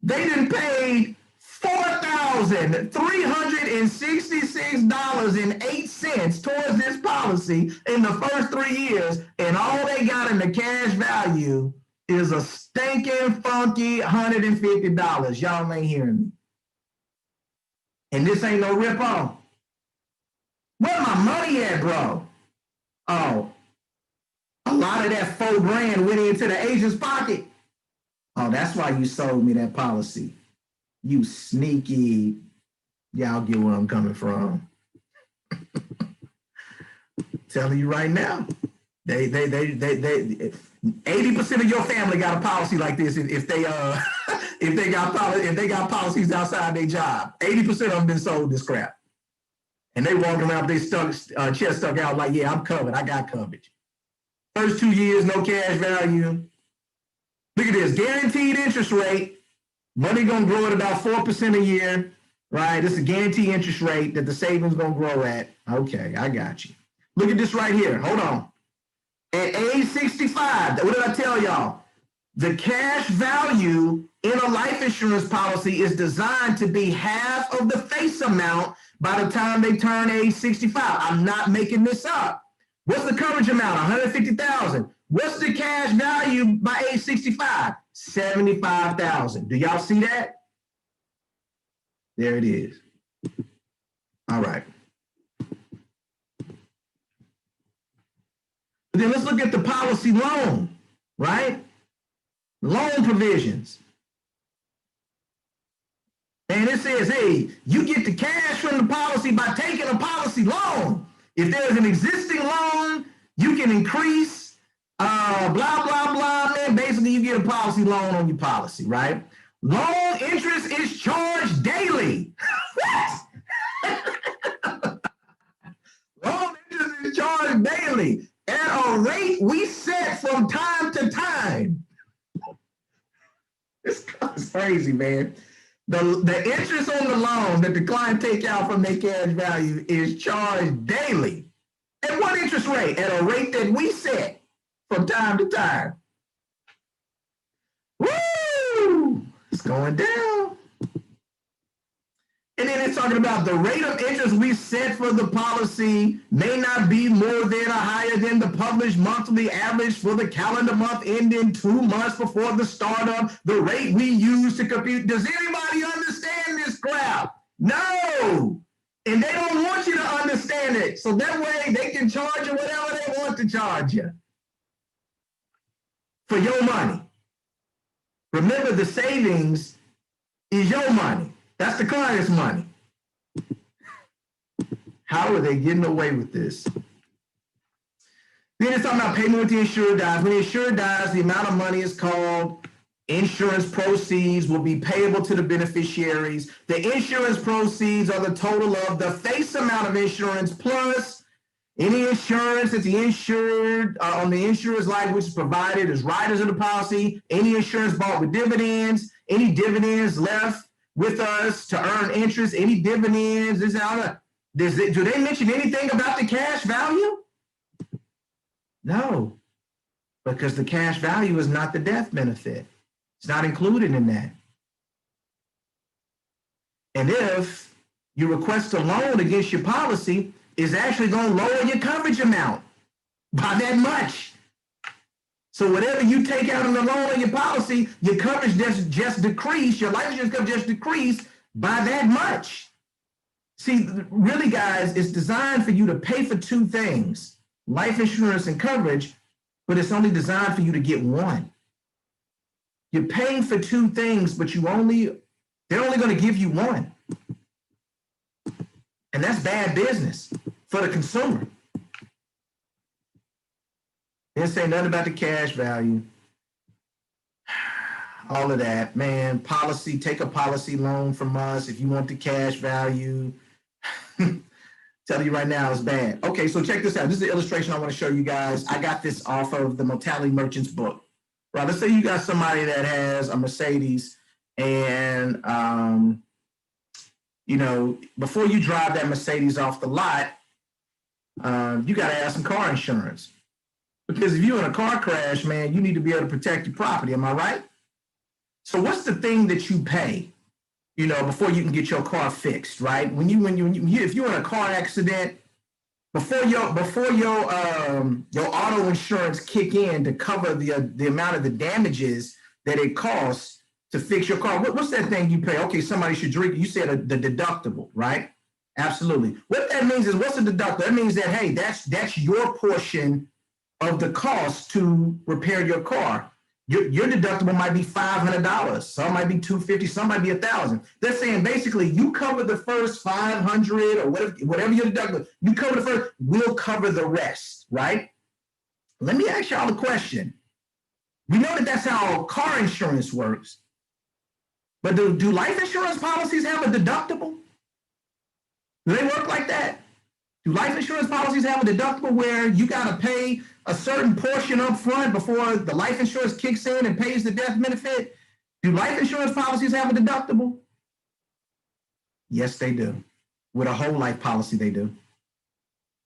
they done paid $4,366.08 towards this policy in the first 3 years, and all they got in the cash value is a stinking funky $150. Y'all ain't hearing me. And this ain't no rip-off. Where my money at, bro? Oh, a lot of that $4,000 went into the agent's pocket. Oh, that's why you sold me that policy. You sneaky. Y'all get where I'm coming from. Telling you right now. They 80% of your family got a policy like this if they got policies outside their job. 80% of them been sold this crap. And they walking around with their chest stuck out like, yeah, I'm covered. I got coverage. First 2 years, no cash value. Look at this, guaranteed interest rate. Money gonna grow at about 4% a year, right? This is a guaranteed interest rate that the savings gonna grow at. Okay, I got you. Look at this right here, hold on. At age 65, what did I tell y'all? The cash value in a life insurance policy is designed to be half of the face amount by the time they turn age 65. I'm not making this up. What's the coverage amount? $150,000. What's the cash value by age 65? $75,000. Do y'all see that? There it is. All right. But then let's look at the policy loan, right? Loan provisions. And it says, hey, you get the cash from the policy by taking a policy loan. If there's an existing loan, you can increase, blah, blah, blah, man. Basically, you get a policy loan on your policy, right? Loan interest is charged daily. Loan interest is charged daily at a rate we set from time to time. This is crazy, man. The interest on the loan that the client take out from their cash value is charged daily. At what interest rate? At a rate that we set from time to time. Woo! It's going down. And then it's talking about the rate of interest we set for the policy may not be more than or higher than the published monthly average for the calendar month ending 2 months before the start of the rate we use to compute. Does anybody understand this crap? No. And they don't want you to understand it. So that way they can charge you whatever they want to charge you for your money. Remember, the savings is your money. That's the client's money. How are they getting away with this? Then it's talking about payment when the insured dies. When the insured dies, the amount of money is called insurance proceeds will be payable to the beneficiaries. The insurance proceeds are the total of the face amount of insurance plus any insurance that the insured on the insurer's life which is provided as riders of the policy, any insurance bought with dividends, any dividends left with us to earn interest, any dividends, do they mention anything about the cash value? No, because the cash value is not the death benefit. It's not included in that. And if you request a loan against your policy, it's actually going to lower your coverage amount by that much. So whatever you take out on the loan on your policy, your coverage just decreased, your life insurance coverage just decreased by that much. See, really, guys, it's designed for you to pay for two things, life insurance and coverage, but it's only designed for you to get one. You're paying for two things, but they're only going to give you one. And that's bad business for the consumer. They didn't say nothing about the cash value. all of that, man. Policy, take a policy loan from us if you want the cash value. Tell you right now, it's bad. Okay, so check this out. This is the illustration I want to show you guys. I got this off of the Mortality Merchants book. Right, let's say you got somebody that has a Mercedes and, you know, before you drive that Mercedes off the lot, you got to have some car insurance. Because if you're in a car crash, man, you need to be able to protect your property. Am I right? So what's the thing that you pay, you know, before you can get your car fixed, right? If you're in a car accident, before your auto insurance kick in to cover the amount of the damages that it costs to fix your car, what's that thing you pay? Okay, somebody should drink. You said the deductible, right? Absolutely. What that means is, what's the deductible? That means that, hey, that's your portion of the cost to repair your car. Your deductible might be $500. Some might be $250. Some might be $1,000. They're saying basically you cover the first $500 or whatever your deductible. You cover the first. We'll cover the rest, right? Let me ask y'all a question. We know that that's how car insurance works, but do life insurance policies have a deductible? Do they work like that? Do life insurance policies have a deductible where you got to pay a certain portion up front before the life insurance kicks in and pays the death benefit? Do life insurance policies have a deductible? Yes, they do. With a whole life policy, they do.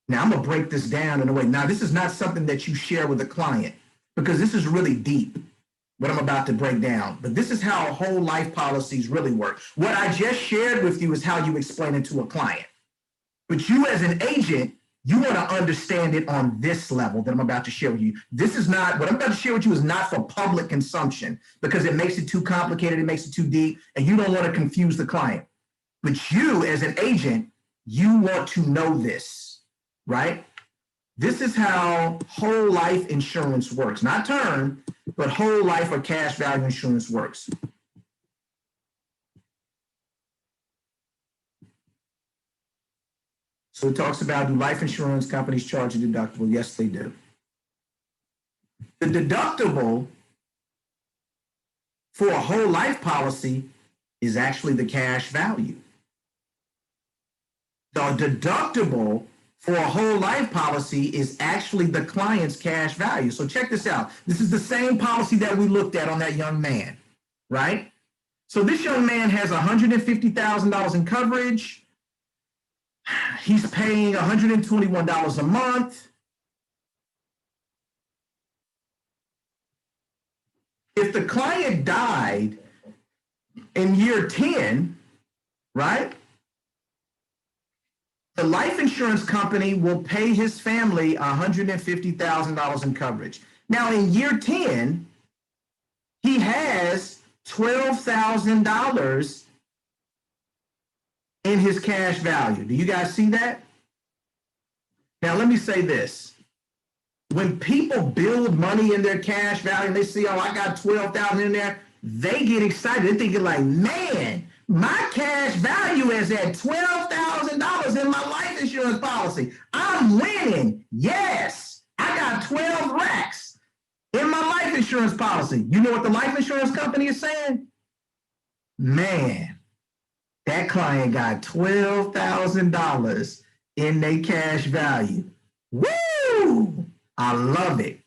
Now, I'm going to break this down in a way. Now, this is not something that you share with a client because this is really deep, what I'm about to break down. But this is how whole life policies really work. What I just shared with you is how you explain it to a client. But you as an agent, you want to understand it on this level that I'm about to share with you. This is not, what I'm about to share with you is not for public consumption because it makes it too complicated, it makes it too deep, and you don't want to confuse the client. But you as an agent, you want to know this, right? This is how whole life insurance works. Not term, but whole life or cash value insurance works. So it talks about, do life insurance companies charge a deductible? Yes, they do. The deductible for a whole life policy is actually the cash value. The deductible for a whole life policy is actually the client's cash value. So check this out. This is the same policy that we looked at on that young man, right? So this young man has $150,000 in coverage. He's paying $121 a month. If the client died in year 10, right, the life insurance company will pay his family $150,000 in coverage. Now, in year 10, he has $12,000 in his cash value. Do you guys see that? Now, let me say this. When people build money in their cash value and they see, oh, I got $12,000 in there, they get excited. They're thinking like, man, my cash value is at $12,000 in my life insurance policy. I'm winning. Yes, I got 12 racks in my life insurance policy. You know what the life insurance company is saying? Man, that client got $12,000 in their cash value. Woo! I love it.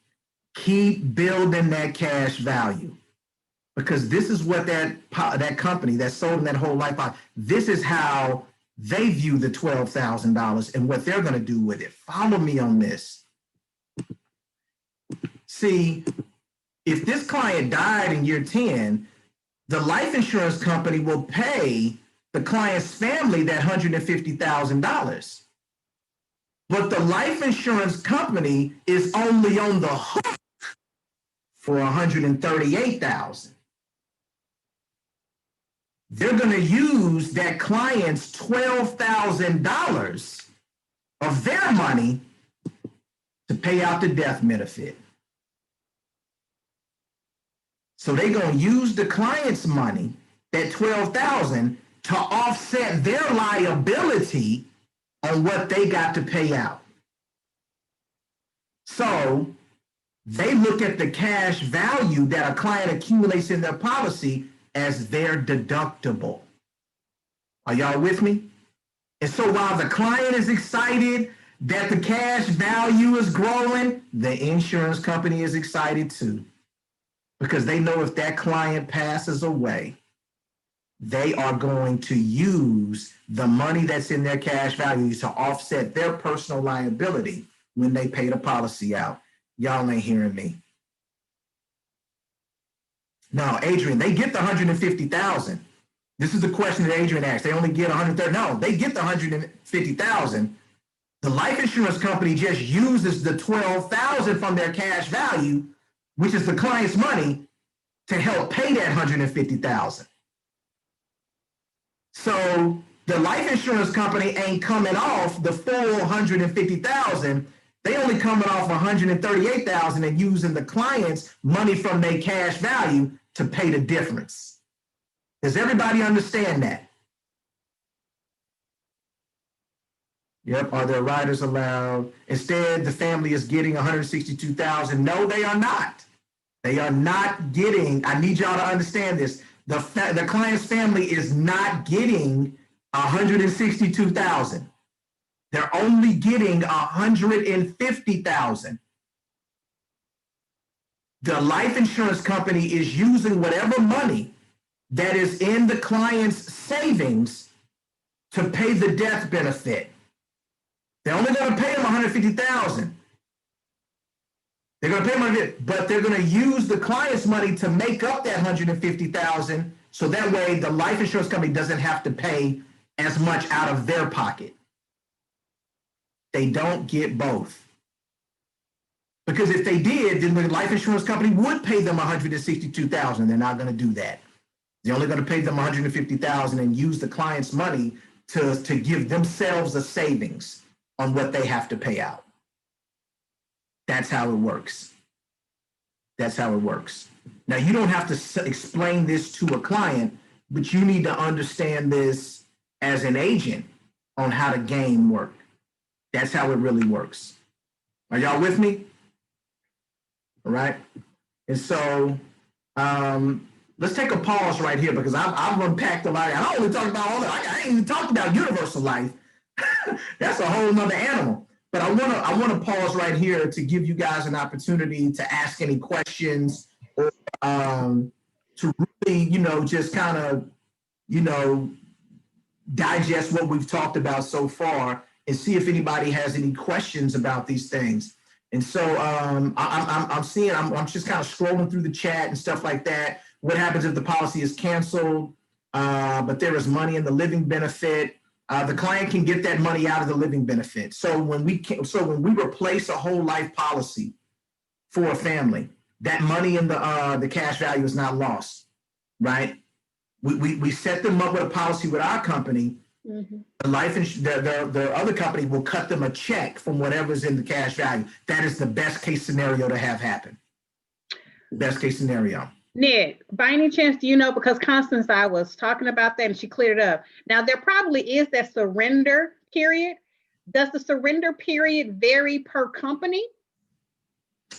Keep building that cash value. Because this is what that company that sold in that whole life, this is how they view the $12,000 and what they're going to do with it. Follow me on this. See, if this client died in year 10, the life insurance company will pay the client's family that $150,000. But the life insurance company is only on the hook for $138,000. They're going to use that client's $12,000 of their money to pay out the death benefit. So they're going to use the client's money, that $12,000, to offset their liability on what they got to pay out. So they look at the cash value that a client accumulates in their policy as their deductible. Are y'all with me? And so while the client is excited that the cash value is growing, the insurance company is excited too, because they know if that client passes away, they are going to use the money that's in their cash value to offset their personal liability when they pay the policy out. Y'all ain't hearing me. No, Adrian, they get the 150,000. This is the question that Adrian asked. They only get 130. No, they get the 150,000. The life insurance company just uses the 12,000 from their cash value, which is the client's money, to help pay that 150,000. So the life insurance company ain't coming off the full 150,000. They only coming off 138,000 and using the client's money from their cash value to pay the difference. Does everybody understand that? Yep. Are there riders allowed? Instead, the family is getting 162,000. No, they are not. They are not getting. I need y'all to understand this. The client's family is not getting 162,000. They're only getting 150,000. The life insurance company is using whatever money that is in the client's savings to pay the death benefit. They're only going to pay them 150,000. They're going to pay money, but they're going to use the client's money to make up that 150,000, so that way the life insurance company doesn't have to pay as much out of their pocket. They don't get both. Because if they did, then the life insurance company would pay them 162,000. They're not going to do that. They're only going to pay them 150,000 and use the client's money to give themselves a savings on what they have to pay out. That's how it works. That's how it works. Now, you don't have to explain this to a client, but you need to understand this as an agent on how the game works. That's how it really works. Are y'all with me? All right. And so let's take a pause right here, because I've unpacked a lot. I only talked about all that. I ain't even talked about universal life. That's a whole nother animal. But I want to pause right here to give you guys an opportunity to ask any questions, or to really, just kind of, digest what we've talked about so far and see if anybody has any questions about these things. And so I'm just kind of scrolling through the chat and stuff like that. What happens if the policy is canceled, but there is money in the living benefit? The client can get that money out of the living benefit. So when we replace a whole life policy for a family, that money in the cash value is not lost, right? We set them up with a policy with our company. Mm-hmm. The other company will cut them a check from whatever's in the cash value. That is the best case scenario to have happen. Best case scenario. Nick, by any chance, do you know, because Constance and I was talking about that and she cleared it up. Now, there probably is that surrender period. Does the surrender period vary per company?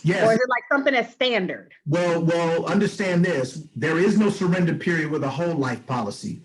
Yes. Or is it like something that's standard? Well, understand this. There is no surrender period with a whole life policy.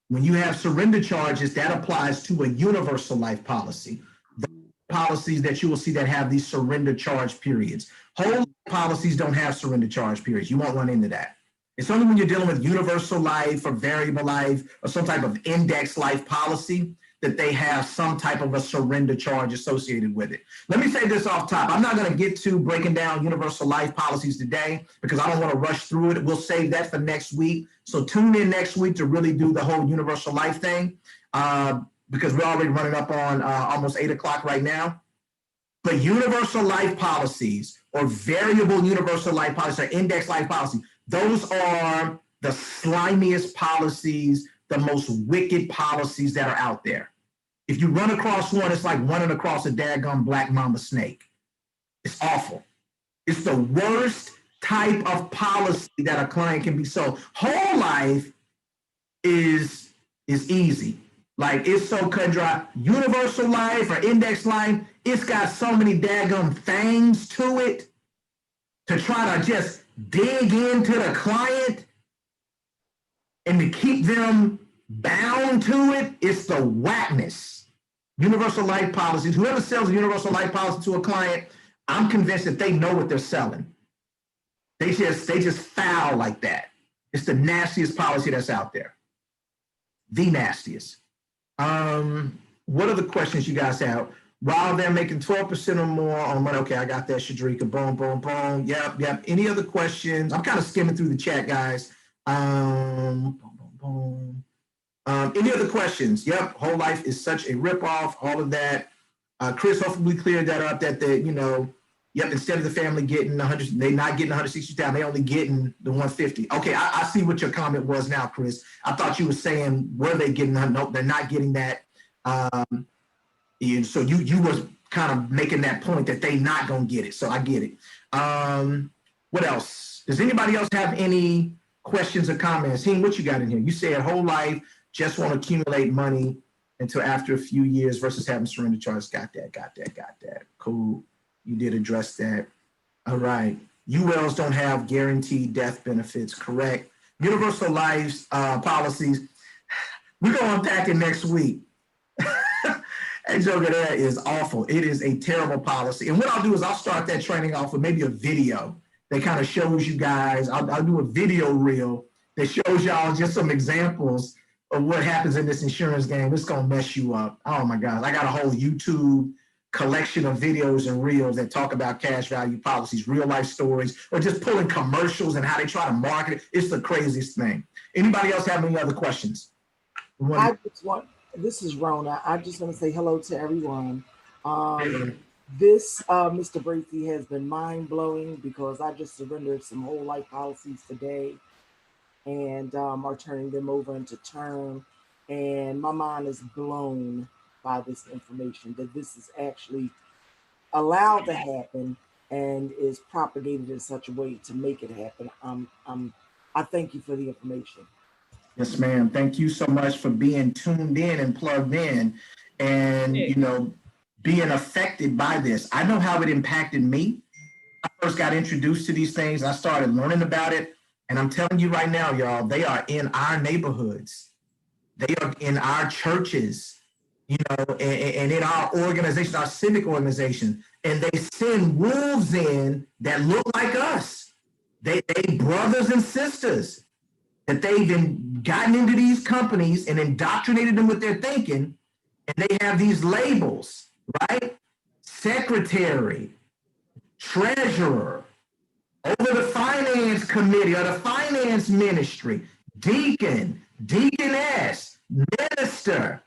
When you have surrender charges, that applies to a universal life policy. The policies that you will see that have these surrender charge periods. Whole policies don't have surrender charge periods. You won't run into that. It's only when you're dealing with universal life or variable life or some type of index life policy that they have some type of a surrender charge associated with it. Let me say this off top. I'm not going to get to breaking down universal life policies today because I don't want to rush through it. We'll save that for next week. So tune in next week to really do the whole universal life thing because we're already running up on almost 8 o'clock right now. But universal life policies or variable universal life policies or index life policy, those are the slimiest policies, the most wicked policies that are out there. If you run across one, it's like running across a daggone black mamba snake. It's awful. It's the worst type of policy that a client can be sold. Whole life is easy. Like, it's so cut and dry. Universal life or index life, it's got so many daggone things to it. to try to just dig into the client and to keep them bound to it, it's the whackness. Universal life policies, whoever sells a universal life policy to a client, I'm convinced that they know what they're selling. They just foul like that. It's the nastiest policy that's out there. The nastiest. What are the questions you guys have? While they're making 12% or more on money, okay, I got that, Shadrika. Boom, boom, boom. Yep. Any other questions? I'm kind of skimming through the chat, guys. Boom, boom, boom. Any other questions? Yep, whole life is such a ripoff. All of that. Chris, hopefully we cleared that up. That yep. Instead of the family getting 100, they're not getting 160,000. They only getting the 150. Okay, I see what your comment was now, Chris. I thought you were saying were they getting? No, they're not getting that. So you was kind of making that point that they not gonna get it. So I get it. What else? Does anybody else have any questions or comments? Hing, what you got in here? You said whole life, just want to accumulate money until after a few years versus having surrender charges. Got that. Cool. You did address that. All right. ULs don't have guaranteed death benefits, correct? Universal life policies. We're going to unpack it next week. That joker there is awful. It is a terrible policy. And what I'll do is I'll start that training off with maybe a video that kind of shows you guys. I'll do a video reel that shows y'all just some examples of what happens in this insurance game. It's going to mess you up. Oh my God. I got a whole YouTube collection of videos and reels that talk about cash value policies, real life stories, or just pulling commercials and how they try to market it. It's the craziest thing. Anybody else have any other questions? This is Rona. I just want to say hello to everyone. This, Mr. Bracy, has been mind-blowing because I just surrendered some whole life policies today and are turning them over into term. And my mind is blown by this information that this is actually allowed to happen and is propagated in such a way to make it happen. I thank you for the information. Yes, ma'am. Thank you so much for being tuned in and plugged in and, being affected by this. I know how it impacted me. I first got introduced to these things. I started learning about it. And I'm telling you right now, y'all, they are in our neighborhoods. They are in our churches, and in our organizations, our civic organizations. And they send wolves in that look like us. They brothers and sisters that they've been gotten into these companies and indoctrinated them with their thinking, and they have these labels, right? Secretary, treasurer, over the finance committee or the finance ministry, deacon, deaconess, minister,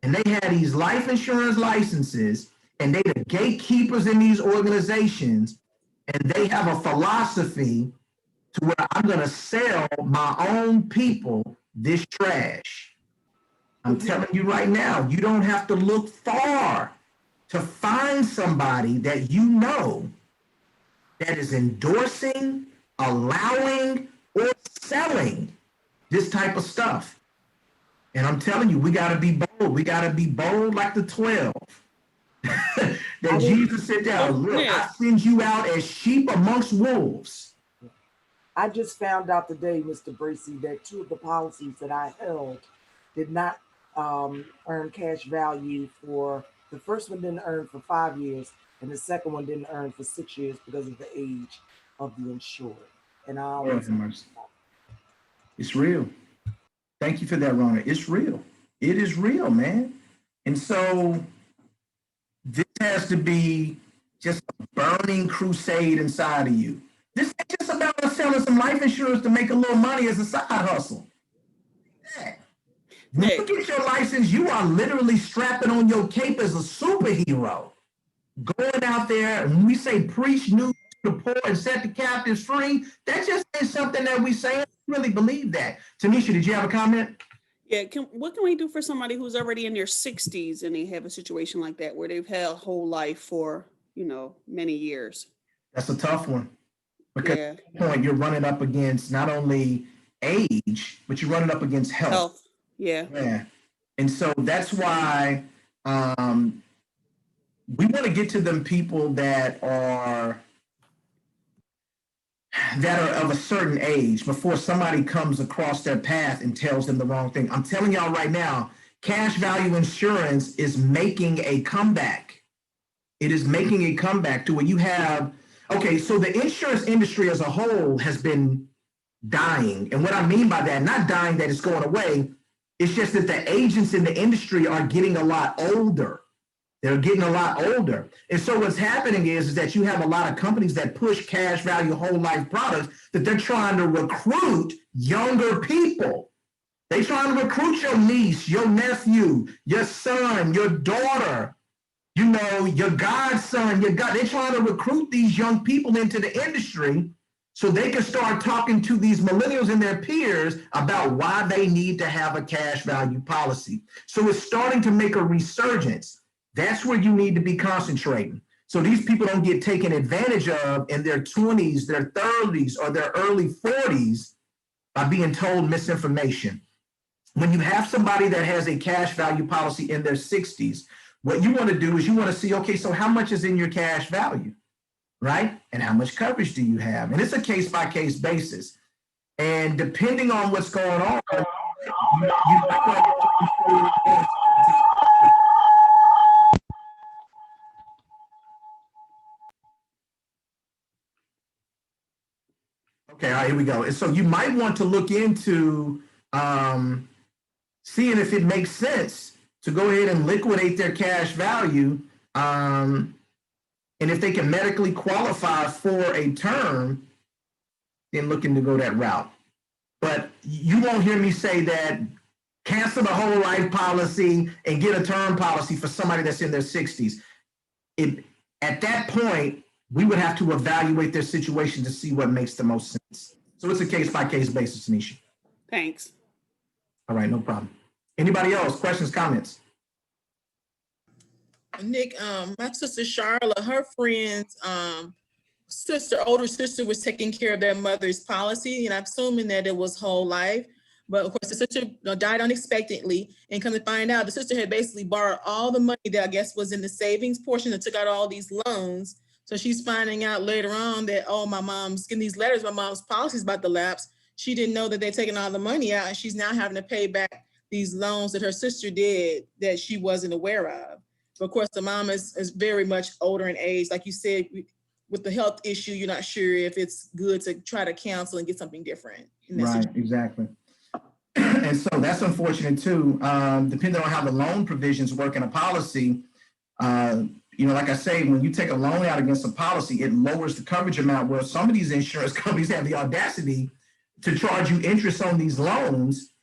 and they have these life insurance licenses, and they the gatekeepers in these organizations, and they have a philosophy to where I'm going to sell my own people this trash. I'm telling you right now, you don't have to look far to find somebody that you know that is endorsing, allowing, or selling this type of stuff. And I'm telling you, we got to be bold. We got to be bold like the 12. That Jesus said down, look, I send you out as sheep amongst wolves. I just found out today, Mr. Bracy, that 2 of the policies that I held did not earn cash value for, the first one didn't earn for 5 years, and the second one didn't earn for 6 years because of the age of the insured. And it's real. Thank you for that, Rona. It's real. It is real, man. And so this has to be just a burning crusade inside of you. This ain't just about us selling some life insurance to make a little money as a side hustle. Yeah. When you get your license, you are literally strapping on your cape as a superhero. Going out there, and we say preach news to the poor and set the captives free. That just ain't something that we say. I really believe that. Tanisha, did you have a comment? Yeah, what can we do for somebody who's already in their 60s and they have a situation like that where they've had a whole life for, many years? That's a tough one. Because at that point, you're running up against not only age, but you're running up against health. Yeah. And so that's why we want to get to them people that are that are of a certain age before somebody comes across their path and tells them the wrong thing. I'm telling y'all right now, cash value insurance is making a comeback. It is making a comeback to where you have, okay, so the insurance industry as a whole has been dying. And what I mean by that, not dying that it's going away, it's just that the agents in the industry are getting a lot older. They're getting a lot older. And so what's happening is that you have a lot of companies that push cash value whole life products that they're trying to recruit younger people. They're trying to recruit your niece, your nephew, your son, your daughter, you know, your godson, they're trying to recruit these young people into the industry so they can start talking to these millennials and their peers about why they need to have a cash value policy. So it's starting to make a resurgence. That's where you need to be concentrating. So these people don't get taken advantage of in their 20s, their 30s, or their early 40s by being told misinformation. When you have somebody that has a cash value policy in their 60s, what you want to do is you want to see, okay, so how much is in your cash value, right? And how much coverage do you have? And it's a case-by-case basis. And depending on what's going on, okay, all right, here we go. And so you might want to look into seeing if it makes sense to go ahead and liquidate their cash value, and if they can medically qualify for a term, then looking to go that route. But you won't hear me say that cancel the whole life policy and get a term policy for somebody that's in their 60s. At that point, we would have to evaluate their situation to see what makes the most sense. So it's a case-by-case basis, Tanisha. Thanks. All right, no problem. Anybody else? Questions, comments? Nick, my sister Charlotte, her friend's older sister was taking care of their mother's policy, and I'm assuming that it was whole life. But of course, the sister died unexpectedly, and come to find out, the sister had basically borrowed all the money that I guess was in the savings portion and took out all these loans. So she's finding out later on that, oh, my mom's getting these letters, my mom's policy is about to lapse. She didn't know that they're taking all the money out, and she's now having to pay back these loans that her sister did that she wasn't aware of. But of course, the mom is very much older in age. Like you said, with the health issue, you're not sure if it's good to try to counsel and get something different. Right, exactly. And so that's unfortunate too. Depending on how the loan provisions work in a policy, you know, like I say, when you take a loan out against a policy, it lowers the coverage amount, where some of these insurance companies have the audacity to charge you interest on these loans,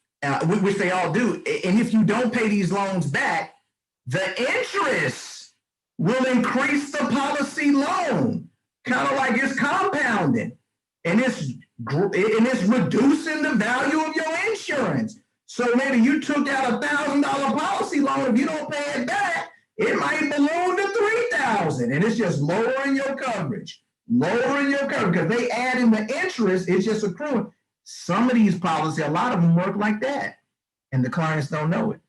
which they all do. And if you don't pay these loans back, the interest will increase the policy loan, kind of like it's compounding, and it's reducing the value of your insurance. So maybe you took out $1,000 policy loan. If you don't pay it back, it might balloon to $3,000, and it's just lowering your coverage, because they add in the interest. It's just accruing. Some of these policies, a lot of them work like that, and the clients don't know it.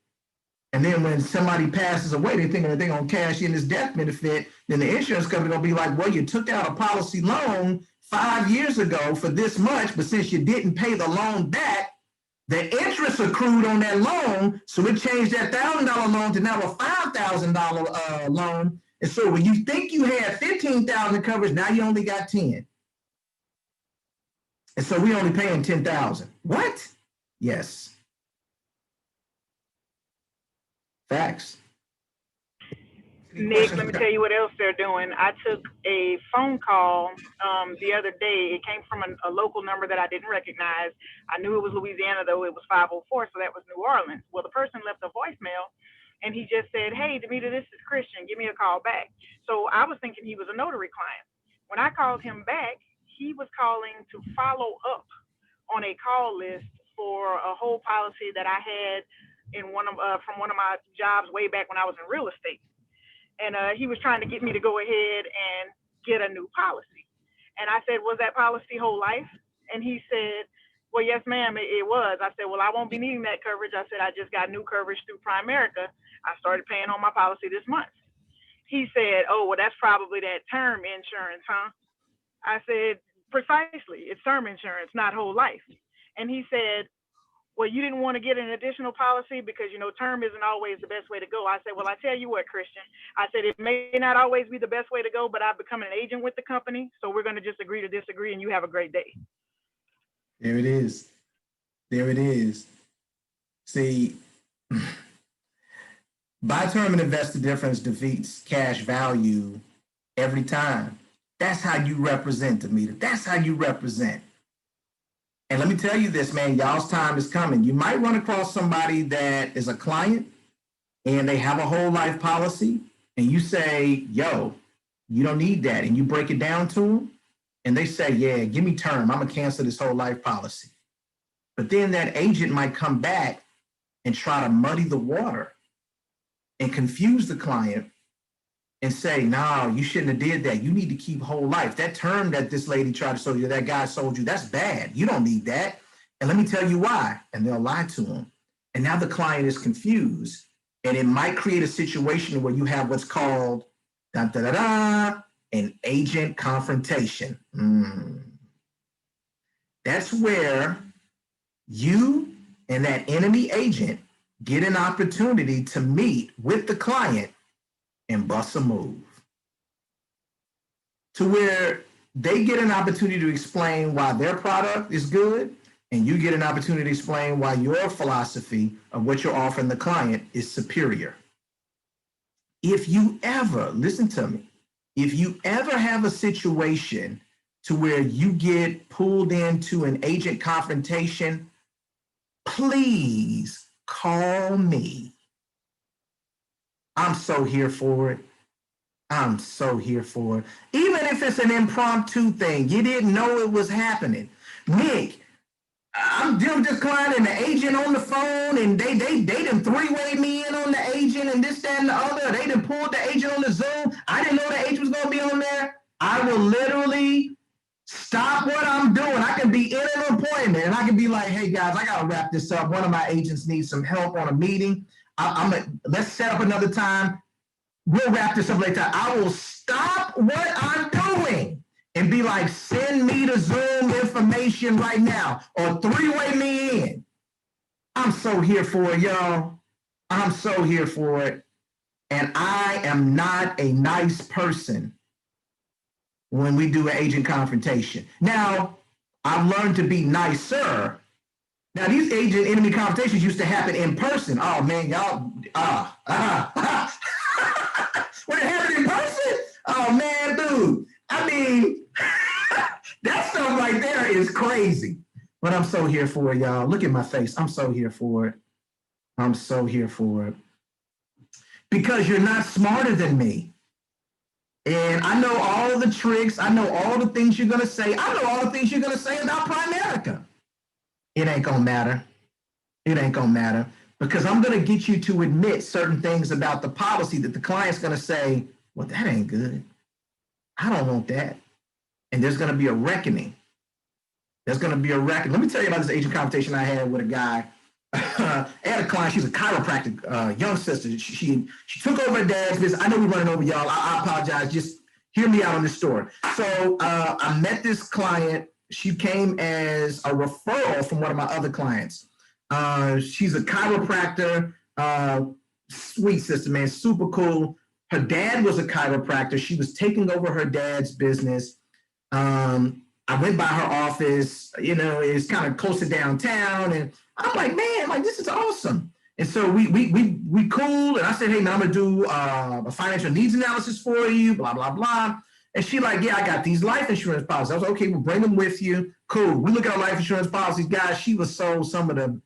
And then when somebody passes away, they're thinking that they're going to cash in this death benefit. Then the insurance company going to be like, well, you took out a policy loan 5 years ago for this much, but since you didn't pay the loan back, the interest accrued on that loan. So it changed that $1,000 loan to now a $5,000 loan. And so when you think you had $15,000 coverage, now you only got 10. And so we only paying $10,000. What? Yes. Facts. Nick, let me tell you what else they're doing. I took a phone call the other day. It came from a local number that I didn't recognize. I knew it was Louisiana, though it was 504, so that was New Orleans. Well, the person left a voicemail, and he just said, hey, Demetra, this is Christian. Give me a call back. So I was thinking he was a notary client. When I called him back, he was calling to follow up on a call list for a whole policy that I had in from one of my jobs way back when I was in real estate. And he was trying to get me to go ahead and get a new policy. And I said, was that policy whole life? And he said, well, yes, ma'am, it was. I said, well, I won't be needing that coverage. I said, I just got new coverage through Primerica. I started paying on my policy this month. He said, oh, well, that's probably that term insurance, huh? I said, precisely, it's term insurance, not whole life. And he said, well, you didn't want to get an additional policy because, you know, term isn't always the best way to go. I said, well, I tell you what, Christian, I said, it may not always be the best way to go, but I've become an agent with the company. So we're going to just agree to disagree, and you have a great day. There it is. There it is. See, buy term and invest the difference defeats cash value every time. That's how you represent, Tamita. That's how you represent. And let me tell you this, man, y'all's time is coming. You might run across somebody that is a client and they have a whole life policy, and you say, yo, you don't need that. And you break it down to them and they say, yeah, give me term. I'm gonna cancel this whole life policy. But then that agent might come back and try to muddy the water and confuse the client and say, no, you shouldn't have did that. You need to keep whole life. That term that this lady tried to sell you, that guy sold you, that's bad. You don't need that. And let me tell you why. And they'll lie to him. And now the client is confused. And it might create a situation where you have what's called an agent confrontation. That's where you and that enemy agent get an opportunity to meet with the client and bust a move, to where they get an opportunity to explain why their product is good, and you get an opportunity to explain why your philosophy of what you're offering the client is superior. If you ever, listen to me, if you ever have a situation to where you get pulled into an agent confrontation, please call me. I'm so here for it. I'm so here for it. Even if it's an impromptu thing, you didn't know it was happening. Nick, I'm just declining the agent on the phone, and they done three-way me in on the agent and this, that, and the other. They done pulled the agent on the Zoom. I didn't know the agent was gonna be on there. I will literally stop what I'm doing. I can be in an appointment and I can be like, hey guys, I gotta wrap this up. One of my agents needs some help on a meeting. Let's set up another time. We'll wrap this up later. I will stop what I'm doing and be like, send me the Zoom information right now, or three-way me in. I'm so here for it, y'all. I'm so here for it. And I am not a nice person when we do an agent confrontation. Now, I've learned to be nicer. Now, these agent enemy confrontations used to happen in person. Oh man, y'all, when it happened in person, oh man, dude. I mean, that stuff right there is crazy. But I'm so here for it, y'all. Look at my face. I'm so here for it. I'm so here for it. Because you're not smarter than me. And I know all of the tricks. I know all the things you're going to say. I know all the things you're going to say about Primerica. It ain't going to matter. It ain't going to matter. Because I'm going to get you to admit certain things about the policy that the client's going to say, well, that ain't good. I don't want that. And there's going to be a reckoning. There's going to be a reckoning. Let me tell you about this agent confrontation I had with a guy. I had a client, she's a chiropractic, young sister. She took over her dad's business. I know we're running over y'all. I apologize. Just hear me out on this story. So I met this client. She came as a referral from one of my other clients. She's a chiropractor, sweet sister, man, super cool. Her dad was a chiropractor. She was taking over her dad's business. I went by her office, you know, it's kind of close to downtown. And I'm like, man, like, this is awesome. And so we cool. And I said, hey, man, I'm going to do a financial needs analysis for you, blah, blah, blah. And she like, yeah, I got these life insurance policies. I was like, okay, we'll bring them with you. Cool. We look at our life insurance policies. Guys, she was sold some of them.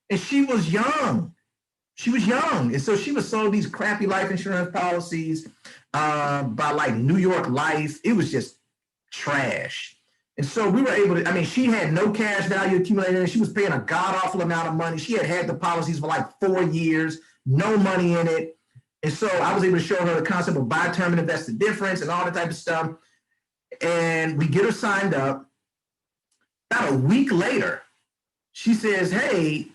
And she was young. She was young. And so she was sold these crappy life insurance policies by like New York Life. It was just trash. And so we were able to, I mean, she had no cash value accumulated. She was paying a god-awful amount of money. She had the policies for like 4 years, no money in it. And so I was able to show her the concept of buy term and invest the difference and all that type of stuff. And we get her signed up. About a week later, she says, hey,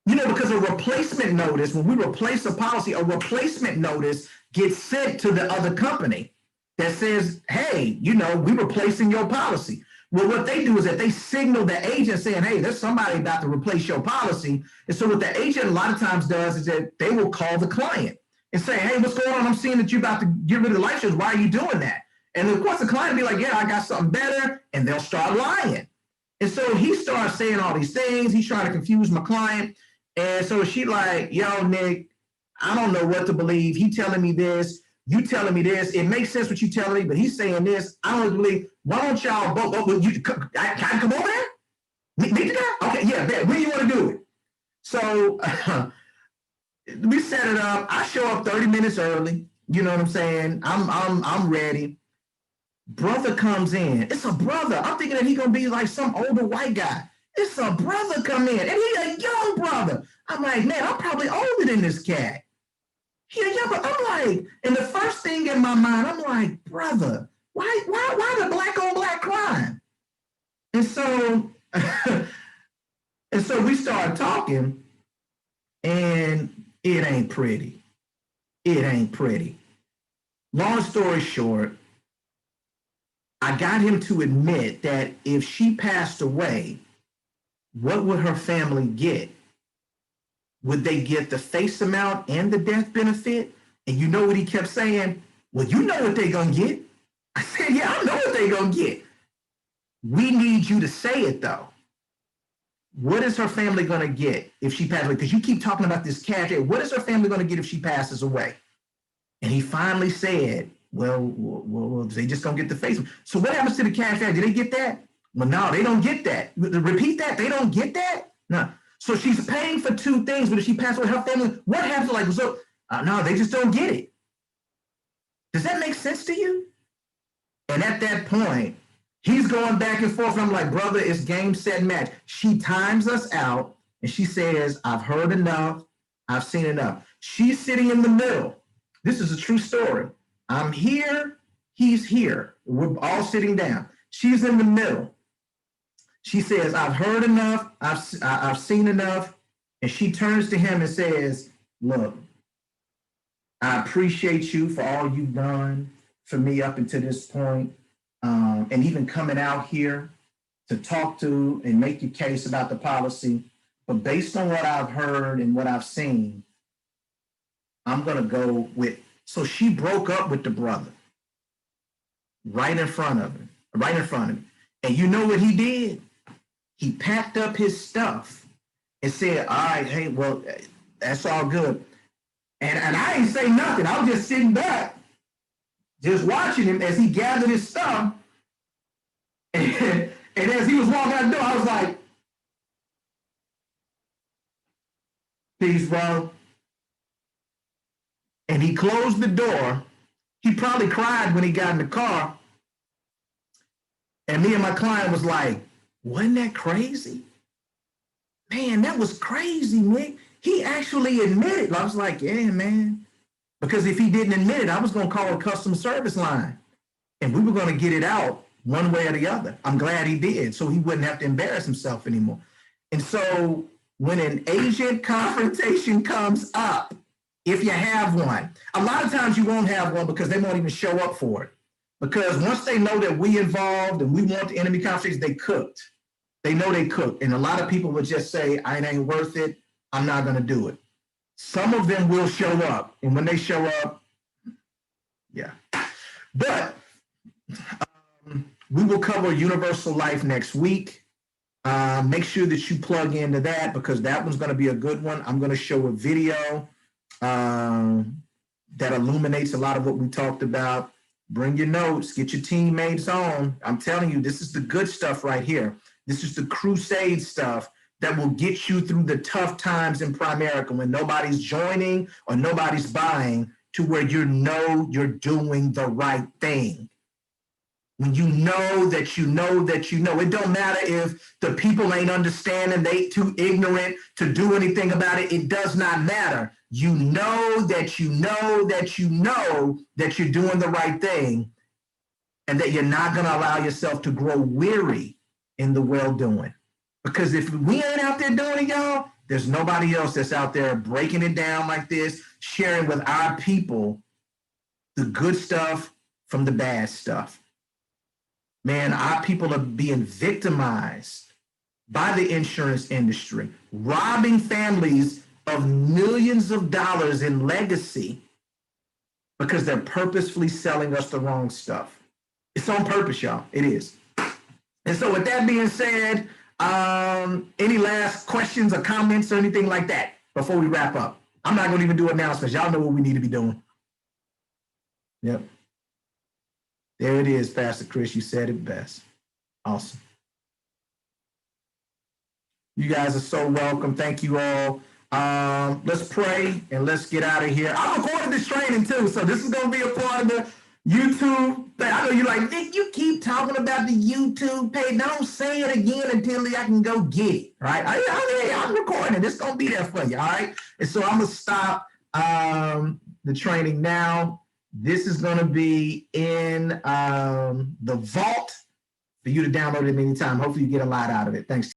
you know, because a replacement notice, when we replace a policy, a replacement notice gets sent to the other company that says, hey, you know, we're replacing your policy. Well, what they do is that they signal the agent saying, hey, there's somebody about to replace your policy. And so what the agent a lot of times does is that they will call the client and say, hey, what's going on? I'm seeing that you're about to get rid of the life insurance. Why are you doing that? And of course, the client will be like, yeah, I got something better. And they'll start lying. And so he starts saying all these things. He's trying to confuse my client. And so she like, yo, Nick, I don't know what to believe. He telling me this. You telling me this. It makes sense what you telling me, but he's saying this. I don't believe. Why don't y'all both? Can I come over there? Meet the guy? Okay, yeah. When do you want to do it? So we set it up. I show up 30 minutes early. You know what I'm saying? I'm ready. Brother comes in. It's a brother. I'm thinking that he's gonna be like some older white guy. It's a brother come in, and he's a young brother. I'm like, man, I'm probably older than this cat. He a young brother. I'm like, and the first thing in my mind, I'm like, brother, why the black on black crime? And so, we started talking, and it ain't pretty. It ain't pretty. Long story short, I got him to admit that if she passed away, what would her family get? Would they get the face amount and the death benefit? And you know what he kept saying? Well, you know what they're going to get. I said, yeah, I know what they're going to get. We need you to say it, though. What is her family going to get if she passes away? Because you keep talking about this cash. What is her family going to get if she passes away? And he finally said, well, they just don't get the face. So what happens to the cash value? Did they get that? Well, no, they don't get that. Repeat that. They don't get that? No. So she's paying for two things, but if she passes away, her family, what happens? Like, so, no, they just don't get it. Does that make sense to you? And at that point, he's going back and forth. I'm like, brother, it's game, set, match. She times us out, and she says, I've heard enough. I've seen enough. She's sitting in the middle. This is a true story. I'm here, he's here. We're all sitting down. She's in the middle. She says, I've heard enough, I've seen enough. And she turns to him and says, look, I appreciate you for all you've done for me up until this point. And even coming out here to talk to and make your case about the policy. But based on what I've heard and what I've seen, I'm gonna go with. So she broke up with the brother right in front of him. And you know what he did? He packed up his stuff and said, all right, hey, well, that's all good. And I ain't say nothing. I was just sitting back, just watching him as he gathered his stuff. And as he was walking out the door, I was like, peace, bro. And he closed the door. He probably cried when he got in the car. And me and my client was like, wasn't that crazy? Man, that was crazy, Nick. He actually admitted. I was like, yeah, man. Because if he didn't admit it, I was going to call a customer service line. And we were going to get it out one way or the other. I'm glad he did, so he wouldn't have to embarrass himself anymore. And so when an agent confrontation comes up, if you have one, a lot of times you won't have one because they won't even show up for it. Because once they know that we involved and we want the enemy confrontation, they cooked. They know they cooked. And a lot of people would just say, I ain't worth it. I'm not going to do it. Some of them will show up. And when they show up, yeah. But we will cover Universal Life next week. Make sure that you plug into that because that one's going to be a good one. I'm going to show a video that illuminates a lot of what we talked about. Bring your notes, get your teammates on. I'm telling you, this is the good stuff right here. This is the crusade stuff that will get you through the tough times in Primerica when nobody's joining or nobody's buying, to where you know you're doing the right thing. When you know that you know that you know, it don't matter if the people ain't understanding, they too ignorant to do anything about it. It does not matter. You know that you know that you know that you're doing the right thing and that you're not going to allow yourself to grow weary in the well-doing. Because if we ain't out there doing it, y'all, there's nobody else that's out there breaking it down like this, sharing with our people the good stuff from the bad stuff. Man, our people are being victimized by the insurance industry, robbing families of millions of dollars in legacy because they're purposefully selling us the wrong stuff. It's on purpose, y'all. It is. And so with that being said, any last questions or comments or anything like that before we wrap up? I'm not going to even do announcements. Y'all know what we need to be doing. Yep. There it is, Pastor Chris. You said it best. Awesome. You guys are so welcome. Thank you all. Let's pray and let's get out of here. I recorded this training too, so this is going to be a part of the YouTube thing. I know you're like, Nick, you keep talking about the YouTube page. Don't say it again until I can go get it, right? I'm recording it. It's going to be there for you, all right? And so I'm going to stop the training now. This is going to be in the vault for you to download it anytime. Hopefully you get a lot out of it. Thanks.